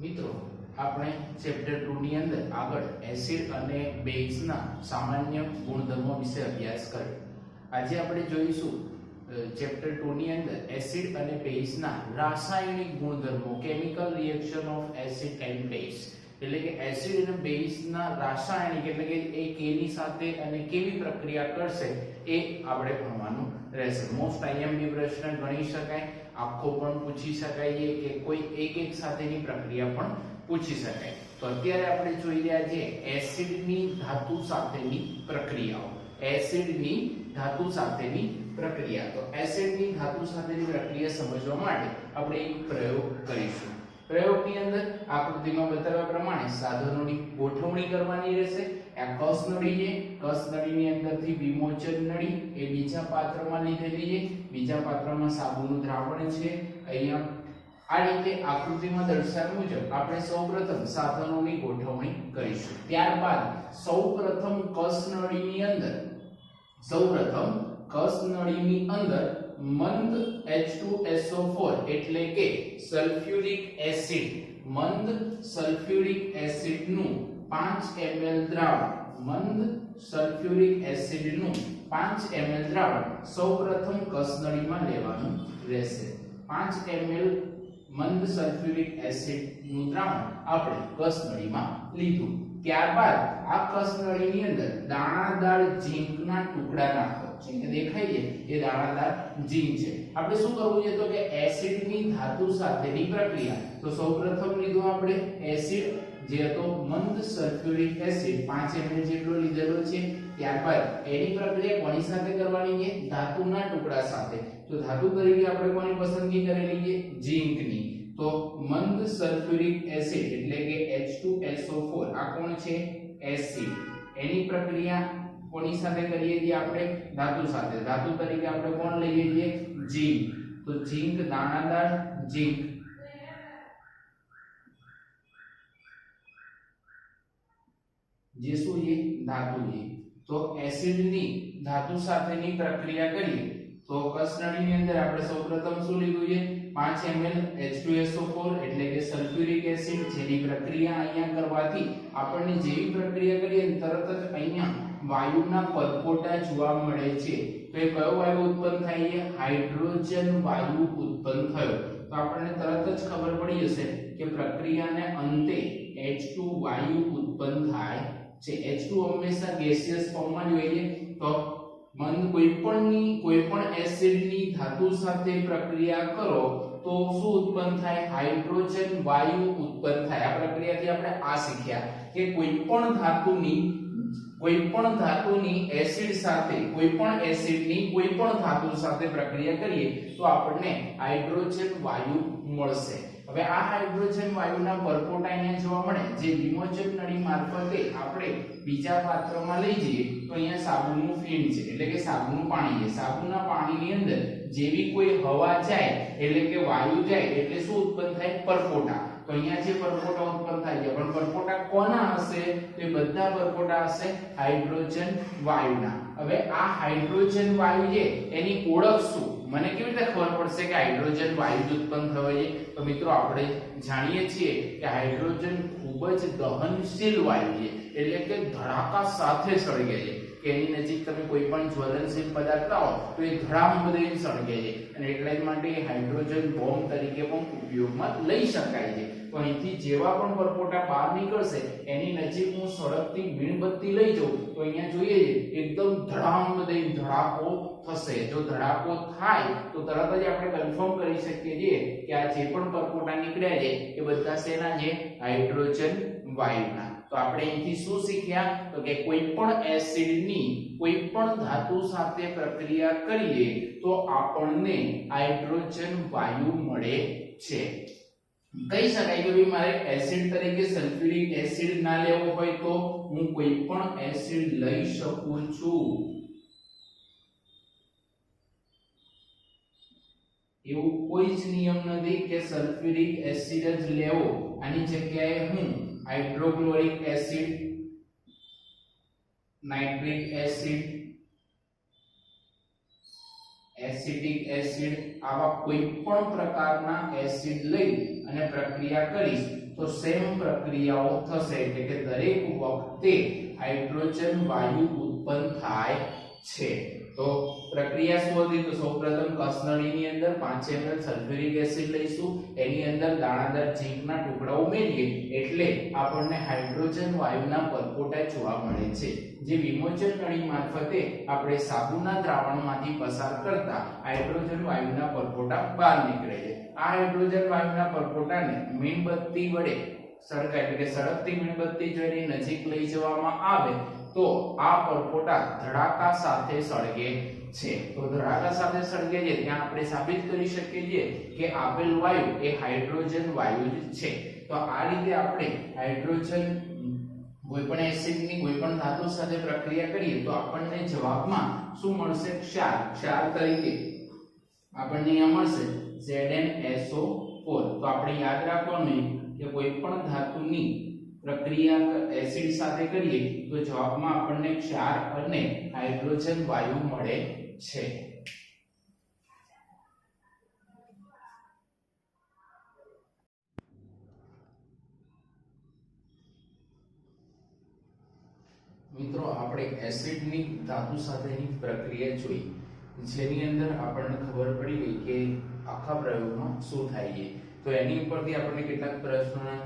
મિત્રો આપણે ચેપ્ટર 2 ની અંદર આગળ એસિડ અને બેઝના સામાન્ય ગુણધર્મો વિશે અભ્યાસ કર્યો। આજે આપણે જોઈશું ચેપ્ટર 2 ની અંદર એસિડ અને બેઝના રાસાયણિક ગુણધર્મો, chemical reaction of acid and base, એટલે કે એસિડ અને બેઝના રાસાયણિક એટલે કે એ કેની સાથે અને કેવી પ્રક્રિયા કરશે એ આપણે ભણવાનું રહેશે। મોસ્ટ આઈએમપી પ્રશ્ન ગણી શકાય, આખો પણ પૂછી શકાય કે કોઈ એક સાથેની પ્રક્રિયા પણ પૂછી શકાય। તો અત્યારે આપણે જોઈ રહ્યા છે એસિડની ધાતુ સાથેની પ્રક્રિયાઓ। એસિડની ધાતુ સાથેની પ્રક્રિયા, તો એસિડની ધાતુ સાથેની પ્રક્રિયા સમજવા માટે આપણે એક પ્રયોગ કરીશું। પ્રયોગની અંદર આકૃતિમાં બતાવ્યા પ્રમાણે સાધનોની ગોઠવણી કરવાની રહેશે। આ કસ નળી છે, કસ નળીની અંદરથી વિમોચન નળી એ બીજા પાત્રમાં લીધેલી છે, બીજા પાત્રમાં સાબુનું દ્રાવણ છે। અહીંયા આ રીતે આકૃતિમાં દર્શાવ્યા મુજબ આપણે સૌપ્રથમ સાધનોની ગોઠવણી કરીશું। ત્યારબાદ સૌપ્રથમ કસ નળીની અંદર મંદ H2SO4 એટલે કે સલ્ફ્યુરિક એસિડ, મંદ સલ્ફ્યુરિક એસિડનું 5 ml દ્રાવણ, મંદ સલ્ફ્યુરિક એસિડનું 5 ml દ્રાવણ સૌપ્રથમ કસનળીમાં લેવાનું રહેશે। 5 ml મંદ સલ્ફ્યુરિક એસિડનું દ્રાવણ આપણે કસનળીમાં લીધું। ત્યારબાદ આ કસનળીની અંદર દાણાદાર ઝીંકના ટુકડા નાખો। જે દેખાય છે એ દાણાદાર ઝીંક છે। આપણે શું કરવું છે તો કે એસિડની ધાતુ સાથેની પ્રક્રિયા। તો સૌપ્રથમ લીધું આપણે એસિડ જે હતો મંદ સલ્ફ્યુરિક એસિડ 5 ml જેટલો લીધેલો છે। ત્યારબાદ એની પ્રક્રિયા કોની સાથે કરવાની છે? ધાતુના ટુકડા સાથે। તો ધાતુ તરીકે આપણે કોની પસંદગી કરેલી છે? ઝીંકની। તો મંદ સલ્ફ્યુરિક એસિડ એટલે કે H2SO4 આ કોણ છે? એસિડ। એની પ્રક્રિયા કોની સાથે કરીએ છીએ? આપણે ધાતુ સાથે। ધાતુ તરીકે આપણે કોણ લઈએ છીએ? ઝીંક। તો ઝીંક, દાણાદાર ઝીંક જે શું છે? ધાતુ છે। તો એસિડની ધાતુ સાથેની પ્રક્રિયા કરીએ તો કસનળીની અંદર આપણે સૌપ્રથમ શું લીધું છે? 5 ml H2SO4 એટલે કે સલ્ફ્યુરિક એસિડ, જેની પ્રક્રિયા અહીંયા કરવાથી આપણને જેવી પ્રક્રિયા કરીએ તરત જ અહીંયા વાયુના પરપોટા જોવા મળે છે। તો એ કયો વાયુ ઉત્પન્ન થાય છે? હાઇડ્રોજન વાયુ ઉત્પન્ન થયો। તો આપણને તરત જ ખબર પડી જશે કે પ્રક્રિયાને અંતે H2 વાયુ ઉત્પન્ન થાય છે। H2 હંમેશા ગેસિયસ ફોર્મમાં જ હોય છે। તો મંદ કોઈપણ એસિડની ધાતુ સાથે પ્રક્રિયા કરો તો શું ઉત્પન્ન થાય? હાઇડ્રોજન વાયુ ઉત્પન્ન થાય। આ પ્રક્રિયાથી આપણે આ શીખ્યા કે કોઈપણ ધાતુની એસિડ સાથે, કોઈપણ એસિડની કોઈપણ ધાતુ સાથે પ્રક્રિયા કરીએ તો આપણને હાઇડ્રોજન વાયુ મળશે। હવે આ હાઇડ્રોજન વાયુના પરપોટા અહીંયા જોવા મળે, જે વિમોચન નળી મારફતે આપણે બીજા પાત્રમાં લઈ જઈએ તો અહીંયા સાબુનું ફીણ છે એટલે કે સાબુનું પાણી છે। સાબુના પાણીની અંદર જેવી કોઈ હવા જાય એટલે કે વાયુ જાય એટલે શું ઉત્પન્ન થાય? પરપોટા। તો અહીંયા જે પરપોટા ઉત્પન્ન થાય છે, પણ પરપોટા કોના હશે? તો બધા પરપોટા હશે હાઇડ્રોજન વાયુના। હવે આ હાઇડ્રોજન વાયુ છે એની ઓળખ શું? મને કેવી રીતે ખબર પડશે કે હાઇડ્રોજન વાયુ ઉત્પન્ન થયો છે? તો મિત્રો આપણે જાણીએ છીએ કે હાઇડ્રોજન ખૂબ જ દહનશીલ વાયુ છે એટલે કે ધડાકા સાથે સળગે છે કે એની નજીક તમે કોઈ પણ જ્વલનશીલ પદાર્થ લાવો તો એ ધડામ બધાને સળગે છે અને એટલા જ માટે હાઇડ્રોજન બોમ્બ તરીકે પણ ઉપયોગમાં લઈ શકાય છે। તો અહીંથી જેવા પણ પરપોટા બહાર નીકળશે એની નજીક હું સળગતી મીણબત્તી લઈ જાઉં તો અહીંયા જોઈએ છે એકદમ ધડામ બધાને ધડાકો થશે। જો ધડાકો થાય તો તરત જ આપણે કન્ફર્મ કરી શકીએ છીએ કે આ જે પણ પરપોટા નીકળ્યા છે એ બધા શેના છે? હાઇડ્રોજન વાયુના। તો આપણે અહીંથી શું શીખ્યા? તો કે કોઈ પણ એસિડની કોઈ પણ ધાતુ સાથે પ્રક્રિયા કરીએ તો આપણને હાઇડ્રોજન વાયુ મળે છે। કહી શકાય કે ભાઈ મારે એસિડ તરીકે સલ્ફ્યુરિક એસિડ ના લેવો હોય તો હું કોઈ પણ એસિડ લઈ શકું છું। એવું કોઈ જ નિયમ નથી કે સલ્ફ્યુરિક એસિડ જ લેવો। આની જગ્યાએ હું hydrochloric acid, nitric acid, acetic acid આવા કોઈ પણ પ્રકારના એસિડ લઈ અને પ્રક્રિયા કરીશ તો સેમ પ્રક્રિયાઓ થશે એટલે કે દરેક વખતે હાઇડ્રોજન વાયુ ઉત્પન્ન થાય છે. તો પ્રક્રિયા શું હતી? તો સૌપ્રથમ કસનળીની અંદર 5 ml સલ્ફ્યુરિક એસિડ લઈશું, એની અંદર દાણાદાર ઝીંકના ટુકડા ઉમેરીએ એટલે આપણને હાઇડ્રોજન વાયુના પરપોટા જોવા મળે છે, જે વિમોચન નળી મારફતે આપણે સાબુના દ્રાવણમાંથી પસાર કરતા હાઇડ્રોજન વાયુના પરપોટા બહાર નીકળે છે. આ હાઇડ્રોજન વાયુના પરપોટાને મીણબત્તી વડે સળગાય એટલે કે સળગતી મીણબત્તી જો એની નજીક લઈ જવામાં આવે તો આ પરપોટા ધડાકા સાથે સળગે છે. તો ધડાકા સાથે સળગે છે ત્યાં આપણે સાબિત કરી શકીએ છીએ કે આપેલ વાયુ એ હાઇડ્રોજન વાયુ જ છે. તો આ રીતે આપણે હાઇડ્રોજન કોઈ પણ એસિડની કોઈ પણ ધાતુ સાથે પ્રક્રિયા કરીએ તો આપણને જવાબમાં શું મળશે? ક્ષાર. ક્ષાર તરીકે આપણને અહીંયા મળશે ZnSO4. તો આપણે યાદ રાખવાનું કે કોઈ પણ ધાતુની પ્રક્રિયા એસિડ સાથે કરીએ તો જવાબમાં આપણને ક્ષાર અને હાઇડ્રોજન વાયુ મળે છે. મિત્રો આપણે એસિડની ધાતુ સાથેની પ્રક્રિયા જોઈ, જેની અંદર આપણને ખબર પડી ગઈ કે આખા પ્રયોગમાં શું થાય છે. તો એની ઉપરથી આપણને કેટલાક પ્રશ્નોના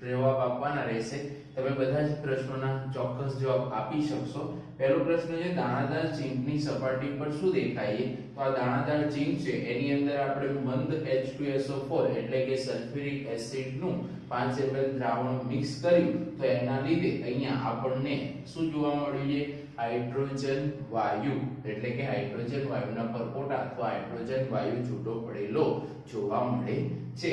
જવાબ આપવાના રહેશે. તમે બધા જ પ્રશ્નોના ચોક્કસ જવાબ આપી શકશો. પહેલો પ્રશ્ન છે દાણાદાર ઝીંકની સપાટી પર શું દેખાય છે? તો આ દાણાદાર ઝીંક છે એની અંદર આપણે મંદ H2SO4 એટલે કે સલ્ફ્યુરિક એસિડનું 5 ml દ્રાવણ મિક્સ કર્યું તો એના લીધે અહીંયા આપણને શું જોવા મળ્યું છે? હાઇડ્રોજન વાયુ એટલે કે હાઇડ્રોજન વાયુના પરપોટા અથવા હાઇડ્રોજન વાયુ છૂટો પડેલો જોવા મળે છે.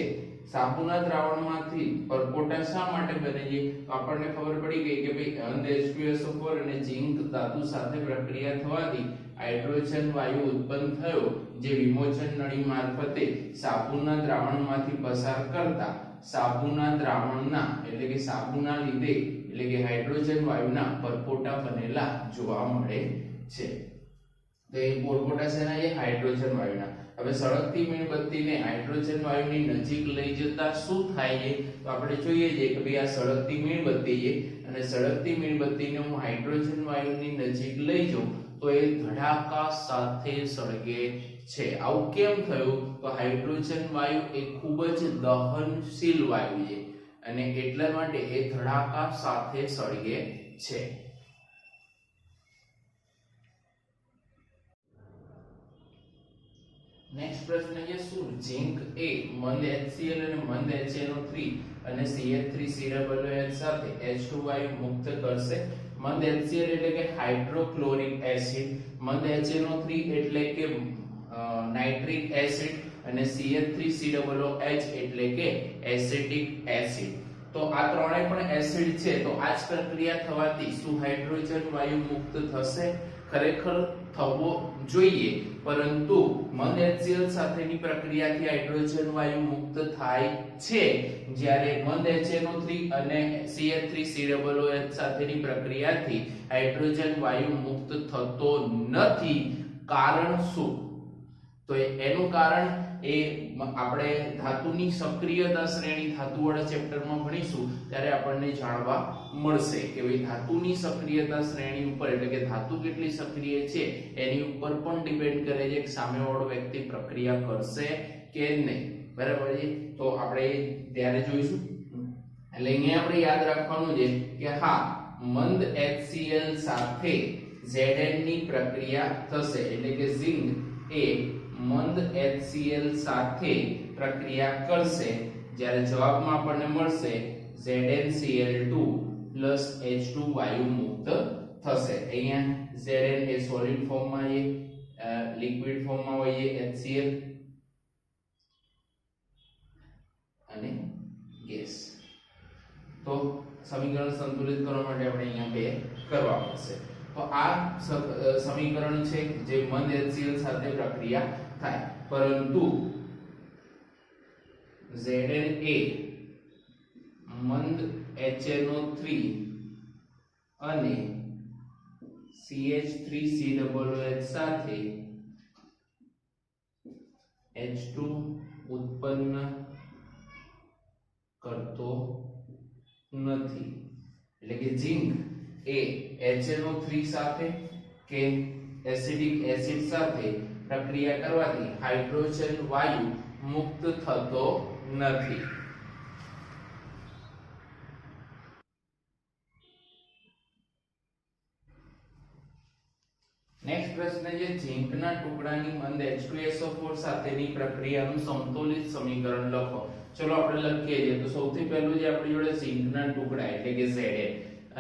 સાબુના દ્રાવણમાંથી પરપોટા શા માટે બને છે? તો આપણને ખબર પડી ગઈ કે ભાઈ મંદ H2SO4 અને ઝીંક ધાતુ સાથે પ્રક્રિયા થવાથી હાઇડ્રોજન વાયુ ઉત્પન્ન થયો, જે વિમોચન નળી મારફતે સાબુના દ્રાવણમાંથી પસાર કરતા સાબુના દ્રાવણના એટલે કે સાબુના લીધે એટલે કે હાઇડ્રોજન વાયુના પરપોટા બનેલા જોવા મળે છે. તો એ પરપોટા શેના છે? હાઇડ્રોજન વાયુના. હવે સળગતી મીણબત્તીને હાઇડ્રોજન વાયુની નજીક લઈ જતા શું થાય છે? તો આપણે જોઈએ છે કે ભાઈ આ સળગતી મીણબત્તી છે અને સળગતી મીણબત્તીને હું હાઇડ્રોજન વાયુની નજીક લઈ જાઉં તો એ ધડાકા સાથે સળગે છે. આવું કેમ થયું? તો હાઇડ્રોજન વાયુ એ ખૂબ જ દહનશીલ વાયુ છે અને એટલા માટે એ ધડાકા સાથે સળગે છે. નેક્સ્ટ પ્રશ્ન છે શું ઝીંક એ મંદ HCl અને મંદ HNO3 અને CH3COOH સાથે H2 વાયુ મુક્ત કરશે? મંદ HCl એટલે કે હાઇડ્રોક્લોરિક એસિડ, મંદ HNO3 એટલે કે નાઇટ્રિક એસિડ અને CH3COOH એટલે કે એસિટિક એસિડ. તો આ ત્રણેય પણ એસિડ છે. તો આ જ પ્રક્રિયા થવાથી શું હાઇડ્રોજન વાયુ મુક્ત થશે? ખરેખર થવો જોઈએ, પરંતુ મંદ HCl સાથેની પ્રક્રિયાથી હાઇડ્રોજન વાયુ મુક્ત થાય છે, જ્યારે મંદ HNO3 અને CH3COOH સાથેની પ્રક્રિયાથી હાઇડ્રોજન વાયુ મુક્ત થતો નથી. કારણ શું? તો એનું કારણ એ આપણે ધાતુની સક્રિયતા શ્રેણી ધાતુવાળા ચેપ્ટરમાં ભણીશું ત્યારે આપણને જાણવા મળશે કે ભાઈ ધાતુની સક્રિયતા શ્રેણી ઉપર એટલે કે ધાતુ કેટલી સક્રિય છે એની ઉપર પણ ડિપેન્ડ કરે છે કે સામેવાળો વ્યક્તિ પ્રક્રિયા કરશે કે નહીં. બરાબર છે? તો આપણે ત્યારે જોઈશું. એટલે અહીંયા આપણે યાદ રાખવાનું છે કે હા, મંદ HCl સાથે Zn ની પ્રક્રિયા થશે એટલે કે ઝિંક એ મંદ HCl સાથે પ્રક્રિયા કરશે, જ્યારે જવાબમાં આપણને મળશે ZnCl2 H2 વાયુ મુક્ત થશે. અહીંયા Zn એ સોલિડ ફોર્મમાં છે, લિક્વિડ ફોર્મમાં હોય છે HCl અને ગેસ. તો સમીકરણ સંતુલિત કરવા માટે આપણે અહીંયા બે કરવા પડશે. તો આ સમીકરણ છે જે મંદ HCl સાથે પ્રક્રિયા થાય, પરંતુ Zn એ મંદ HNO3 અને CH3COOH સાથે H2 ઉત્પન્ન કરતો નથી એટલે કે ઝીંક એ HNO3 સાથે કે એસિડિક એસિડ સાથે પ્રક્રિયા કરવાથી હાઇડ્રોજન વાયુ મુક્ત થતો નથી। નેક્સ્ટ પ્રશ્ન છે ઝીંકના ટુકડાની મંદ H2SO4 સાથેની પ્રક્રિયાનું સમતોલિત સમીકરણ લખો। ચલો આપણે લખીએ છીએ। તો સૌથી પહેલું જે આપણી જોડે ઝીંકના ટુકડા એટલે કે Zn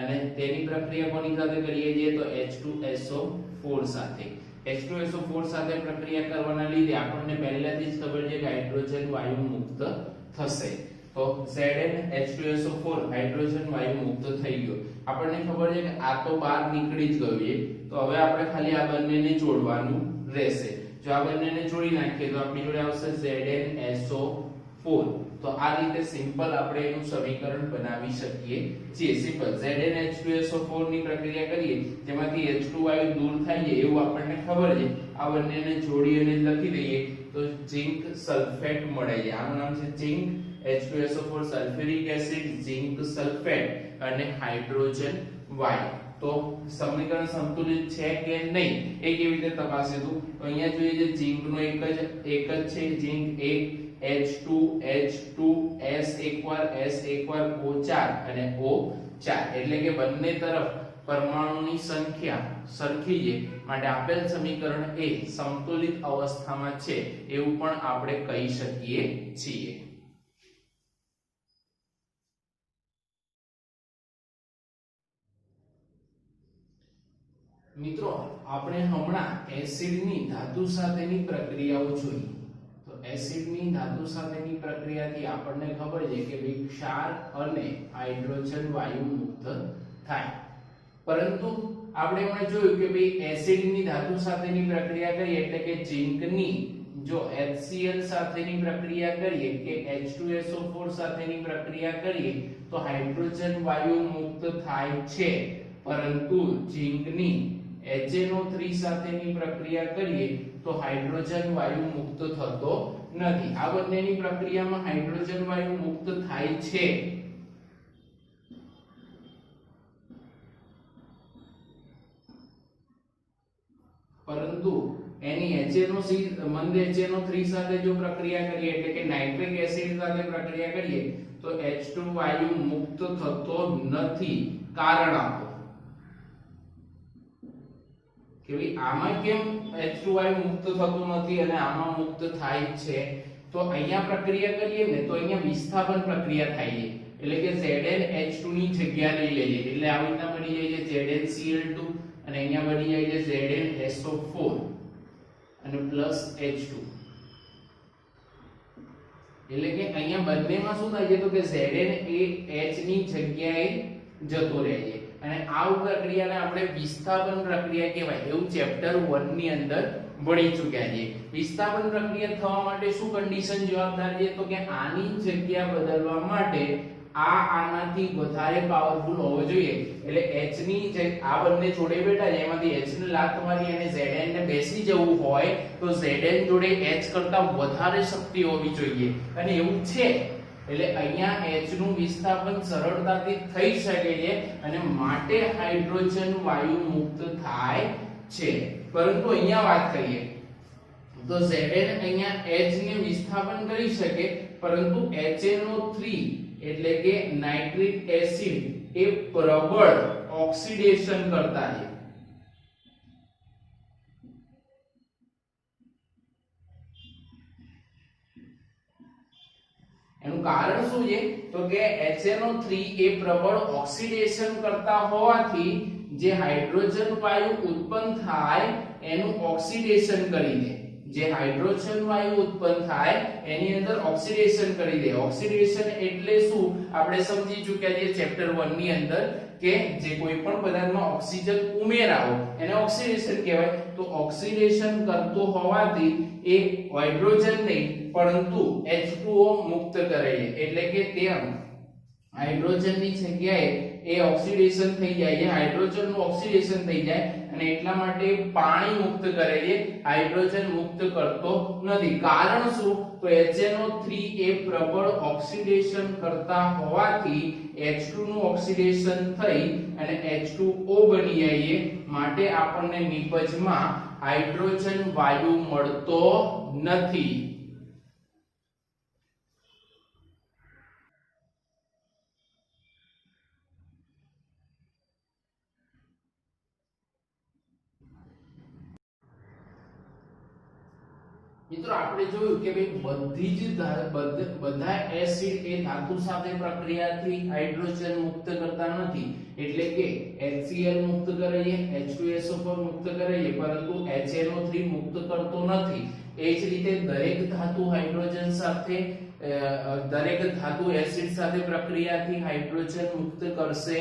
અને તેની પ્રક્રિયા કોની સાથે કરીએ છીએ તો H2SO4 સાથે। H2SO4 સાથે પ્રક્રિયા કરવાના લીધે આપણને પહેલાથી જ ખબર છે કે હાઇડ્રોજન વાયુ મુક્ત થશે। તો Zn H2SO4 હાઇડ્રોજન વાયુ મુક્ત થઈ ગયો। આપણને ખબર છે કે આ તો બહાર નીકળી જ ગયું છે। તો હવે આપણે ખાલી આ બંનેને જોડવાનું રહેશે। જો આ બંનેને જોડી નાખીએ તો આપણી જોડે આવશે ZnSO4। તો આ રીતે સિમ્પલ આપણે એનું સમીકરણ બનાવી શકીએ છીએ। સિમ્પલ ZnH2SO4 ની પ્રક્રિયા કરીએ જેમાંથી H2 વાયુ દૂર થાય છે એવું આપણને ખબર છે। આ બંનેને જોડી અને લખી દઈએ તો ઝિંક સલ્ફેટ મળે છે। આનું નામ છે zinc H2SO4 sulphuric acid zinc sulphate અને હાઇડ્રોજન વાયુ। તો સમીકરણ સંતુલિત છે કે નહીં એ કેવી રીતે તપાસે તો અહીંયા જોઈએ છે ઝિંકનો એક જ છે ઝિંક એક H2 એકવાર S એકવાર O4 અને O4 એટલે કે બંને તરફ પરમાણુની સંખ્યા સરખી છે માટે આપેલ સમીકરણ એ સંતુલિત અવસ્થામાં છે એવું પણ આપણે કહી શકીએ છીએ। મિત્રો આપણે હમણાં એસિડની ધાતુ સાથેની પ્રક્રિયાઓ જોઈ। તો એસિડની ધાતુ સાથેની પ્રક્રિયાથી આપણને ખબર છે કે ભાઈ ક્ષાર અને હાઇડ્રોજન વાયુ મુક્ત થાય। પરંતુ આપણે એમાં જોયું કે ભાઈ એસિડની ધાતુ સાથેની પ્રક્રિયા કરીએ એટલે કે ઝિંકની જો HCl સાથેની પ્રક્રિયા કરીએ કે H2SO4 સાથેની પ્રક્રિયા કરીએ તો હાઇડ્રોજન વાયુ મુક્ત થાય છે। પરંતુ ઝિંકની HNO3 સાથેની પ્રક્રિયા કરીએ તો હાઇડ્રોજન વાયુ મુક્ત થતો નથી। આ બંનેની પ્રક્રિયામાં હાઇડ્રોજન વાયુ મુક્ત થાય છે પરંતુ એની મંદ HNO3 સાથે જો પ્રક્રિયા કરીએ એટલે કે નાઇટ્રિક એસિડ સાથે પ્રક્રિયા કરીએ તો H2 વાયુ મુક્ત થતો નથી। કારણ આપો કે ભાઈ આમાં કેમ H2 વાયુ મુક્ત થતો નથી અને આમાં મુક્ત થાય છે। તો અહીંયા પ્રક્રિયા કરીએ ને તો અહીંયા વિસ્થાપન પ્રક્રિયા થાય છે એટલે કે ZnH2 ની જગ્યા લઈ લે છે એટલે આવી રીતના બની જાય છે ZnCl2 અને અહીંયા બની જાય છે ZnSO4 અને પ્લસ H2 એટલે કે અહીંયા બંનેમાં શું થાય છે તો કે Zn એ H ની જગ્યાએ જતો રહે છે અને આ પ્રક્રિયાને આપણે વિસ્થાપન પ્રક્રિયા કહેવાય એવું ચેપ્ટર 1 ની અંદર ભણી ચૂક્યા છીએ। વિસ્થાપન પ્રક્રિયા થવા માટે શું કન્ડિશન જવાબદાર છે તો કે આની જગ્યા બદલવા માટે આનાથી વધારે પાવરફુલ હોવો જોઈએ એટલે H ની આ બંને જોડે બેઠા છે એમાંથી H ને લાત મારી અને Zn ને બેસી જવું હોય તો Zn જોડે H કરતા વધારે શક્તિ હોવી જોઈએ અને એવું છે એટલે અહીંયા H નું વિસ્થાપન સરળતાથી થઈ શકે છે અને માટે હાઇડ્રોજન વાયુ મુક્ત થાય છે। પરંતુ અહીંયા વાત કરીએ તો Zn અહીંયા H ને વિસ્થાપન કરી શકે પરંતુ HNO3 એટલે કે નાઇટ્રિક એસિડ એ પ્રબળ ઓક્સિડેશન કરતા છે। એનું કારણ શું છે તો કે HNO3 એ પ્રબળ ઓક્સિડેશન કરતા હોવાથી જે હાઇડ્રોજન વાયુ ઉત્પન્ન થાય એનું ઓક્સિડેશન કરી દે। જે હાઇડ્રોજન વાયુ ઉત્પન્ન થાય એની અંદર ઓક્સિડેશન કરી દે। ઓક્સિડેશન એટલે શું આપણે સમજી ચૂક્યા છીએ ચેપ્ટર 1 ની અંદર કે જે કોઈ પણ પદાર્થમાં ઓક્સિજન ઉમેરાવો એને ઓક્સિડેશન કહેવાય। તો ઓક્સિડેશન કરતો હોવાથી એ હાઇડ્રોજન નહીં પરંતુ H2O મુક્ત કરે છે એટલે કે તે હાઇડ્રોજનની જગ્યાએ એ ઓક્સિડેશન થઈ જાય છે, હાઇડ્રોજનનું ઓક્સિડેશન થઈ જાય અને એટલા માટે પાણી મુક્ત કરે છે, હાઇડ્રોજન મુક્ત કરતો નથી. કારણ શું? તો HNO3 એ પ્રબળ ઓક્સિડેશન કરતા હોવાથી H2 નું ઓક્સિડેશન થઈ અને H2O બની જાય છે, માટે આપણને નિપજમાં હાઇડ્રોજન વાયુ મળતો નથી. મિત્રો આપણે જોયું કે ભાઈ બધી જ બધા એસિડ એ ધાતુ સાથે પ્રક્રિયાથી હાઇડ્રોજન મુક્ત કરતા નથી, એટલે કે HCl મુક્ત કરે છે, H2SO4 મુક્ત કરે છે, પરંતુ HNO3 મુક્ત કરતો નથી. એ જ રીતે દરેક ધાતુ હાઇડ્રોજન સાથે દરેક ધાતુ એસિડ સાથે પ્રક્રિયાથી હાઇડ્રોજન મુક્ત કરશે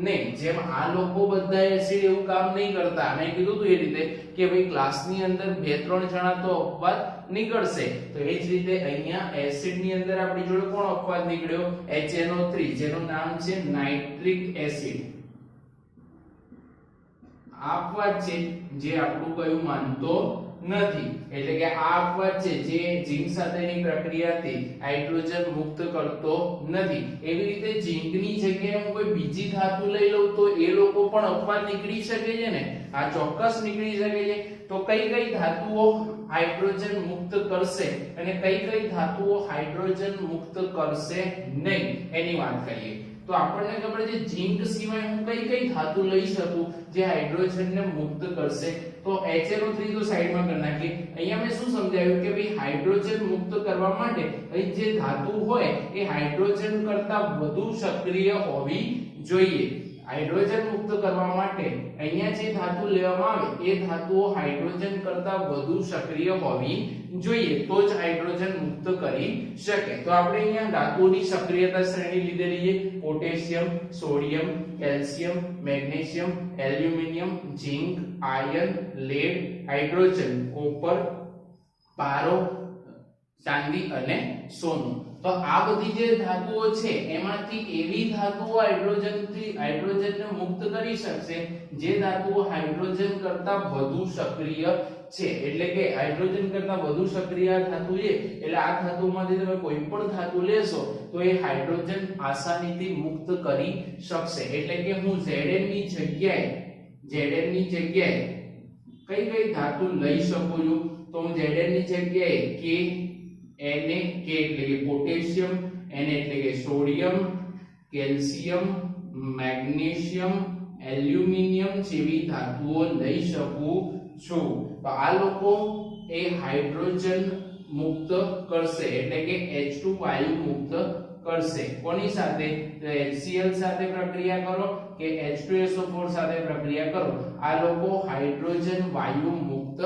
નહીં. જેમ આ લોકો બધા એસિડ એવું કામ નહીં કરતા, મેં કીધું હતું એ રીતે કે ભાઈ ક્લાસની અંદર 2-3 જણા તો અપવાદ નીકળશે, તો એ જ રીતે અહીંયા એસિડ ની અંદર આપણી જોડે કોણ અપવાદ નીકળ્યો? HNO3, જેનું નામ છે નાઇટ્રિક એસિડ. આ અપવાદ છે જે આપણું કયું માનતો નથી, એટલે કે આ અપવાદ છે જે ઝીંક સાથેની પ્રક્રિયાથી હાઇડ્રોજન મુક્ત કરતો નથી. એવી રીતે ઝીંકની જગ્યાએ હું કોઈ બીજી ધાતુ લઈ લઉં તો એ લોકો પણ અપવાદ નીકળી શકે છે ને? આ ચોક્કસ નીકળી શકે છે. તો કઈ કઈ ધાતુઓ હાઇડ્રોજન મુક્ત કરશે અને કઈ કઈ ધાતુઓ હાઇડ્રોજન મુક્ત કરશે નહીં એની વાત કરીએ. તો આપણને ખબર છે ઝીંક સિવાય હું કઈ કઈ ધાતુ લઈ શકું જે હાઇડ્રોજનને મુક્ત કરશે? તો HNO3 તો સાઈડમાં કરી નાખીએ. અહીંયા મેં શું સમજાવ્યું કે ભાઈ હાઇડ્રોજન મુક્ત કરવા માટે અહીં જે ધાતુ હોય એ હાઇડ્રોજન કરતા વધુ સક્રિય હોવી જોઈએ. હાઇડ્રોજન મુક્ત કરવા માટે અહીંયા જે ધાતુ લેવામાં આવે એ ધાતુઓ હાઇડ્રોજન કરતા વધુ સક્રિય હોવી જોઈએ, તો જ હાઇડ્રોજન મુક્ત કરી શકે. તો આપણે અહીંયા ધાતુઓની સક્રિયતા શ્રેણી લીધેલી છે: potassium, sodium, calcium, magnesium, aluminium, zinc, iron, lead, hydrogen, copper, પારો, ચાંદી અને સોનું. તો આ બધી જે ધાતુઓ છે એમાંથી એવી ધાતુઓ હાઇડ્રોજનને મુક્ત કરી શકશે જે ધાતુઓ હાઇડ્રોજન કરતા વધુ સક્રિય છે. એટલે કે હાઇડ્રોજન કરતા વધુ સક્રિય ધાતુ છે, એટલે આ ધાતુમાંથી તમે કોઈ પણ ધાતુ લેશો તો એ હાઇડ્રોજન આસાનીથી મુક્ત કરી શકશે. એટલે કે હું Zn ની જગ્યાએ કઈ કઈ ધાતુ લઈ શકું છું? તો હું Zn ની જગ્યાએ K, Na, K એટલે કે પોટેશિયમ, Na એટલે કે સોડિયમ, કેલ્શિયમ, મેગ્નેશિયમ, એલ્યુમિનિયમ જેવી ધાતુઓ લઈ શકું છું. તો આ લોકો એ હાઇડ્રોજન મુક્ત કરશે, એટલે કે H2 વાયુ મુક્ત કરશે. કોની સાથે? તો HCl સાથે પ્રક્રિયા કરો કે H2SO4 સાથે પ્રક્રિયા કરો, આ લોકો હાઇડ્રોજન વાયુ મુક્ત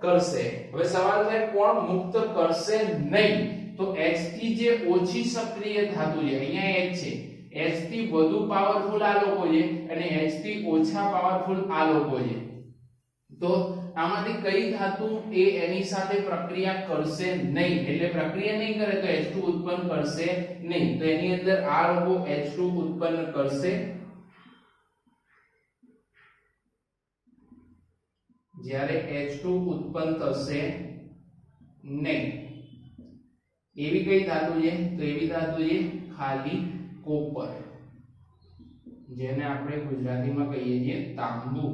કરશે. હવે સવાલ થાય કોણ મુક્ત કરશે નહીં? તો H થી જે ઓછી સક્રિય ધાતુ છે, અહીંયા H છે, H થી વધુ પાવરફુલ આ લોકો છે અને H થી ઓછા પાવરફુલ આ લોકો છે. તો આમાંથી કઈ ધાતુ એ એની સાથે પ્રક્રિયા કરશે નહીં? એટલે પ્રક્રિયા નહીં કરે તો H2 ઉત્પન્ન કરશે નહીં. તો એની અંદર આ લોકો H2 ઉત્પન્ન કરશે, જ્યારે H2 ઉત્પન્ન થશે નહીં. એવી કઈ ધાતુ છે? તો એવી ધાતુ છે ખાલી કોપર, જેને આપણે ગુજરાતીમાં કહીએ છીએ તાંબુ.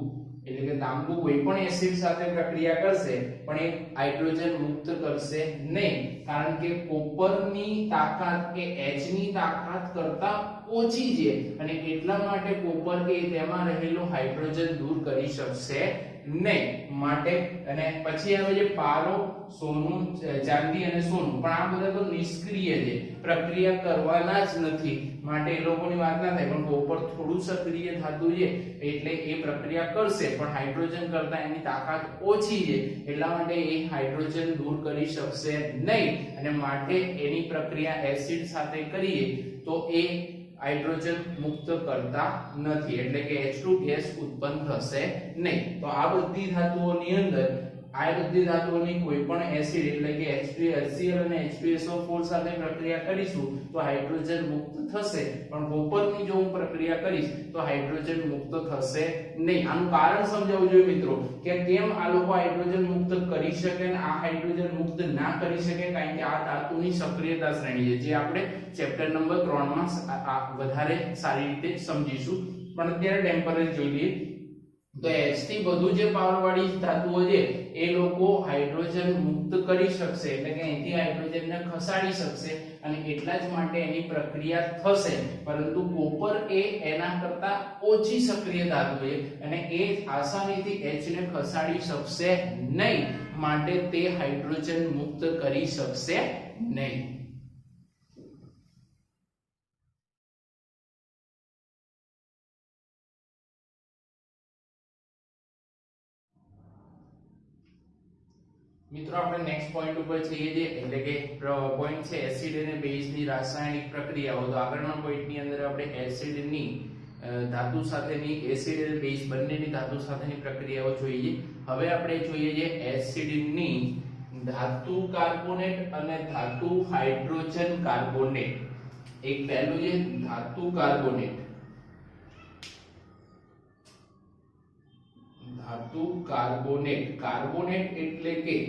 એટલે કે તાંબુ કોઈ પણ એસિડ સાથે પ્રક્રિયા કરશે પણ એ હાઇડ્રોજન મુક્ત કરશે નહીં, કારણ કે કોપરની તાકાત એ H ની તાકાત કરતા ઓછી છે અને એટલા માટે કોપર એ તેમાં રહેલો હાઇડ્રોજન દૂર કરી શકશે નહીં. માટે અને પછી આવે છે પારો, સોનું, ચાંદી અને સોનું. પણ આ બધા તો નિષ્ક્રિય છે, પ્રક્રિયા કરવાના જ નથી, માટે એ લોકોની વાત ના થાય. પણ કોપર થોડું સક્રિય ધાતુ છે એટલે એ પ્રક્રિયા કરશે પણ હાઇડ્રોજન કરતા એની તાકાત ઓછી છે, એટલા માટે એ હાઇડ્રોજન દૂર કરી શકશે નહીં અને માટે એની પ્રક્રિયા એસિડ સાથે કરીએ તો એ હાઇડ્રોજન મુક્ત કરતા નથી, એટલે કે H2 ગેસ ઉત્પન્ન થશે નહીં. તો આ બધી ધાતુઓની અંદર આ બધી ધાતુઓની કોઈ પણ એસિડ એટલે કે H2HCl અને H2SO4 સાથે પ્રક્રિયા કરીશું તો હાઇડ્રોજન મુક્ત થશે, પણ કોપરની જો હું પ્રક્રિયા કરીશ તો હાઇડ્રોજન મુક્ત થશે નહીં. આનું કારણ સમજાવવું જોઈએ મિત્રો કે કેમ આ લોકો હાઇડ્રોજન મુક્ત કરી શકે અને આ હાઇડ્રોજન મુક્ત ના કરી શકે, કારણ કે આ ધાતુની સક્રિયતા શ્રેણી છે જે આપણે ચેપ્ટર નંબર 3 માં વધારે સારી રીતે સમજીશું. પણ અત્યારે ટેમ્પરરી જોઈ લઈએ તો H થી બધું જે પાવર વાળી ધાતુઓ છે એ લોકો હાઇડ્રોજન મુક્ત કરી શકશે, એટલે કે અહીંથી હાઇડ્રોજનને ખસાડી શકશે અને એટલા જ માટે એની પ્રક્રિયા થશે. પરંતુ કોપર એ એના કરતા ઓછી સક્રિય ધાતુ છે અને એ આસાનીથી H ને ખસાડી શકશે નહીં, માટે તે હાઇડ્રોજન મુક્ત કરી શકશે નહીં. મિત્રો આપણે નેક્સ્ટ પોઈન્ટ ઉપર જઈએ છીએ, એટલે કે પોઈન્ટ છે એસિડ અને બેઝ ની રાસાયણિક પ્રક્રિયાઓ. તો આગળના પોઈન્ટ ની અંદર આપણે એસિડ ની ધાતુ સાથેની, એસિડ અને બેઝ બંનેની ધાતુ સાથેની પ્રક્રિયાઓ જોઈએ. હવે આપણે જોઈએ છે એસિડ ની ધાતુ કાર્બોનેટ અને ધાતુ હાઇડ્રોજન કાર્બોનેટ. એક પહેલું છે ધાતુ કાર્બોનેટ. ધાતુ કાર્બોનેટ, કાર્બોનેટ એટલે કે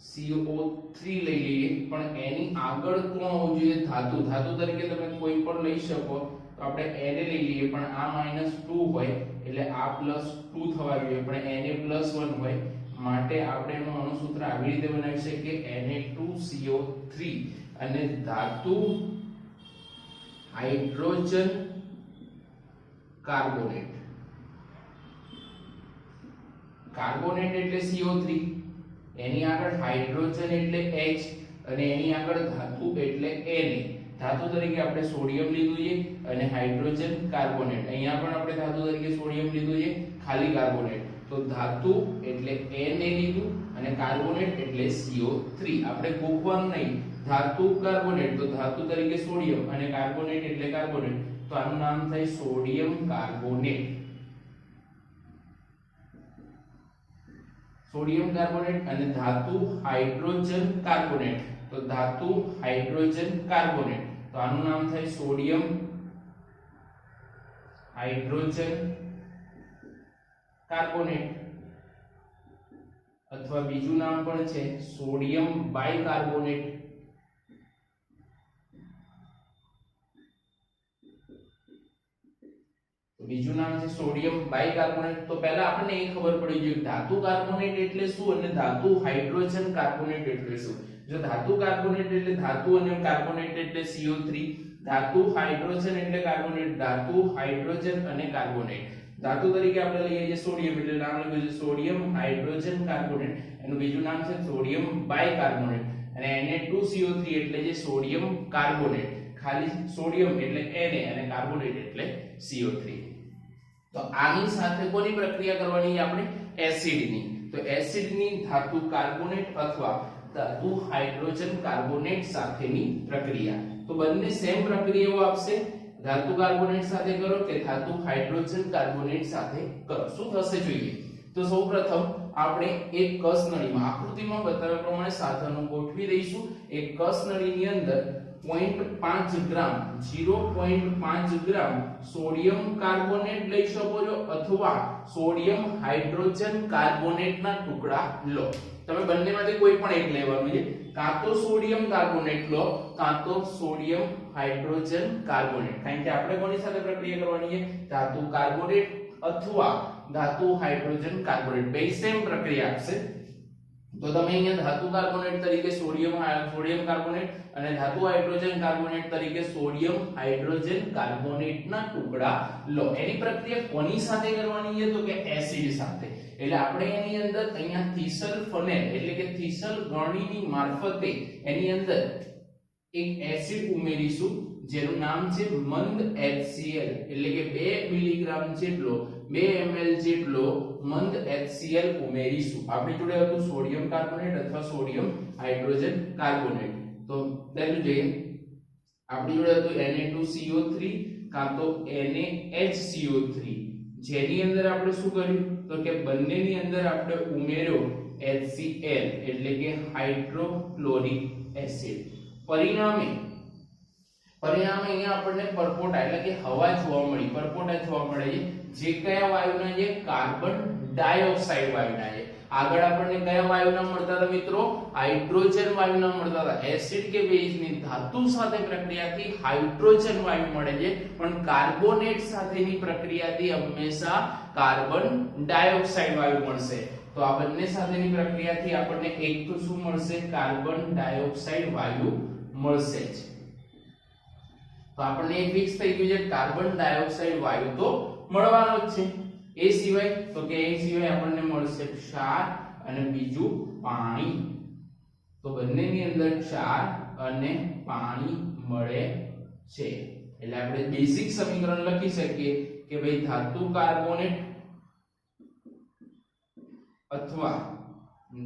CO3 લઈ લઈએ, પણ એની આગળ કોણ હોવું જોઈએ? ધાતુ. ધાતુ તરીકે તમે કોઈ પણ લઈ શકો, તો આપણે Na લઈ લઈએ, પણ આ -2 હોય એટલે આ +2 થવા જોઈએ, પણ Na+1 હોય, માટે આપણે એનું અણુસૂત્ર આવી રીતે બનાવી શકીએ Na2CO3. અને ધાતુ હાઇડ્રોજન કાર્બોનેટ. કાર્બોનેટ એટલે CO3, એની આગળ હાઇડ્રોજન એટલે H અને એની આગળ ધાતુ એટલે Na. ધાતુ તરીકે આપણે સોડિયમ લીધું છે અને હાઇડ્રોજન કાર્બોનેટ. અહીંયા પણ આપણે ધાતુ તરીકે સોડિયમ લીધું છે, ખાલી કાર્બોનેટ. તો ધાતુ એટલે Na લીધું અને કાર્બોનેટ એટલે CO3. આપણે ગોખવાનું નહીં, ધાતુ કાર્બોનેટ તો ધાતુ તરીકે સોડિયમ અને કાર્બોનેટ એટલે કાર્બોનેટ, તો આનું નામ થાય સોડિયમ કાર્બોનેટ. Sodium carbonate. અને ધાતુ હાઇડ્રોજન કાર્બોનેટ, તો ધાતુ હાઇડ્રોજન કાર્બોનેટ, તો આનું નામ થાય સોડિયમ હાઇડ્રોજન કાર્બોનેટ, અથવા બીજું નામ પણ છે સોડિયમ બાયકાર્બોનેટ. બીજું નામ છે સોડિયમ બાયકાર્બોનેટ. તો પહેલા આપણને એ ખબર પડી જોઈએ ધાતુ કાર્બોનેટ એટલે શું અને ધાતુ હાઇડ્રોજન કાર્બોનેટ એટલે શું. જો ધાતુ કાર્બોનેટ એટલે ધાતુ અને કાર્બોનેટ એટલે CO3, ધાતુ હાઇડ્રોજન એટલે કાર્બોનેટ, ધાતુ હાઇડ્રોજન અને કાર્બોનેટ. ધાતુ તરીકે આપણે લઈએ છીએ સોડિયમ, એટલે નામ લખ્યું છે સોડિયમ હાઇડ્રોજન કાર્બોનેટ. એનું બીજું નામ છે સોડિયમ બાયકાર્બોનેટ. અને Na2CO3 એટલે જે સોડિયમ કાર્બોનેટ, ખાલી સોડિયમ એટલે Na અને કાર્બોનેટ એટલે CO3. તો આની સાથે કોની પ્રક્રિયા કરવાની છે આપણે? એસિડની. તો એસિડની ધાતુ કાર્બોનેટ અથવા ધાતુ હાઇડ્રોજન કાર્બોનેટ સાથેની પ્રક્રિયા. તો બંને સેમ પ્રક્રિયાઓ આપશે. ધાતુ કાર્બોનેટ સાથે કરો કે ધાતુ હાઇડ્રોજન કાર્બોનેટ સાથે કરો, શું થશે જોઈએ. તો સૌપ્રથમ આપણે એક કસનળીમાં આકૃતિમાં બતાવ્યા પ્રમાણે સાધનો ગોઠવી દઈશું. એક કસનળીની અંદર 0.5 ગ્રામ 0.5 ગ્રામ સોડિયમ કાર્બોનેટ લઈ શકો છો અથવા સોડિયમ હાઇડ્રોજન કાર્બોનેટના ટુકડા લો. તમે બંનેમાંથી કોઈ પણ એક લેવાનું છે, કાં તો સોડિયમ કાર્બોનેટ લો કાં તો સોડિયમ હાઇડ્રોજન કાર્બોનેટ. કારણ કે આપણે કોની સાથે પ્રક્રિયા કરવાની છે? ધાતુ કાર્બોનેટ અથવા ધાતુ હાઇડ્રોજન કાર્બોનેટ. બે સેમ પ્રક્રિયા આપશે. તો તમે અહીંયા ધાતુ કાર્બોનેટ તરીકે સોડિયમ કાર્બોનેટ અને ધાતુ હાઇડ્રોજન કાર્બોનેટ તરીકે સોડિયમ હાઇડ્રોજન કાર્બોનેટના ટુકડા લો. એની પ્રક્રિયા કોની સાથે કરવાની છે? તો કે એસિડ સાથે. એટલે આપણે એની અંદર અહીંયા થીસલ ફનેલ એટલે કે થીસલ ગળણીની મારફતે એની અંદર એક એસિડ ઉમેરીશું જેનું નામ છે મંદ HCl, એટલે કે 2 મિલીગ્રામ જેટલો 2 ml જેટલો મંદ HCl ઉમેરીશું. આપણી જોડે હતું સોડિયમ કાર્બોનેટ અથવા સોડિયમ હાઇડ્રોજન કાર્બોનેટ. તો પહેલું જોઈએ, આપણી જોડે હતું Na2CO3 કાં તો NaHCO3, જેની અંદર આપણે શું કર્યું તો કે બંનેની અંદર આપણે ઉમેર્યો HCl એટલે કે હાઇડ્રોક્લોરિક એસિડ. પરિણામે અહીંયા આપણને પરપોટા એટલે કે હવા જોવા મળી, પરપોટા જોવા મળે છે જે કયા વાયુના છે? કાર્બન ડાયોક્સાઇડ વાયુના છે. આગળ આપણને કયા વાયુના મળતા હતા મિત્રો? હાઇડ્રોજન વાયુના મળતા હતા. એસિડ કે બેઝની ધાતુ સાથે પ્રક્રિયાથી હાઇડ્રોજન વાયુ મળે છે, પણ કાર્બોનેટ સાથેની પ્રક્રિયાથી હંમેશા કાર્બન ડાયોક્સાઇડ વાયુ મળશે. તો આ બંને સાથેની પ્રક્રિયાથી આપણને એક તો શું મળશે? કાર્બન ડાયોક્સાઇડ વાયુ મળશે જ. તો આપણને એક ફિક્સ થઈ ગયું છે, કાર્બન ડાયોક્સાઇડ વાયુ તો મળવાનો જ છે. એ સિવાય આપણને મળશે ક્ષાર અને બીજું પાણી. તો બંનેની અંદર ક્ષાર અને પાણી મળે છે. એટલે આપણે બેઝિક સમીકરણ લખી શકીએ કે ભાઈ ધાતુ કાર્બોનેટ અથવા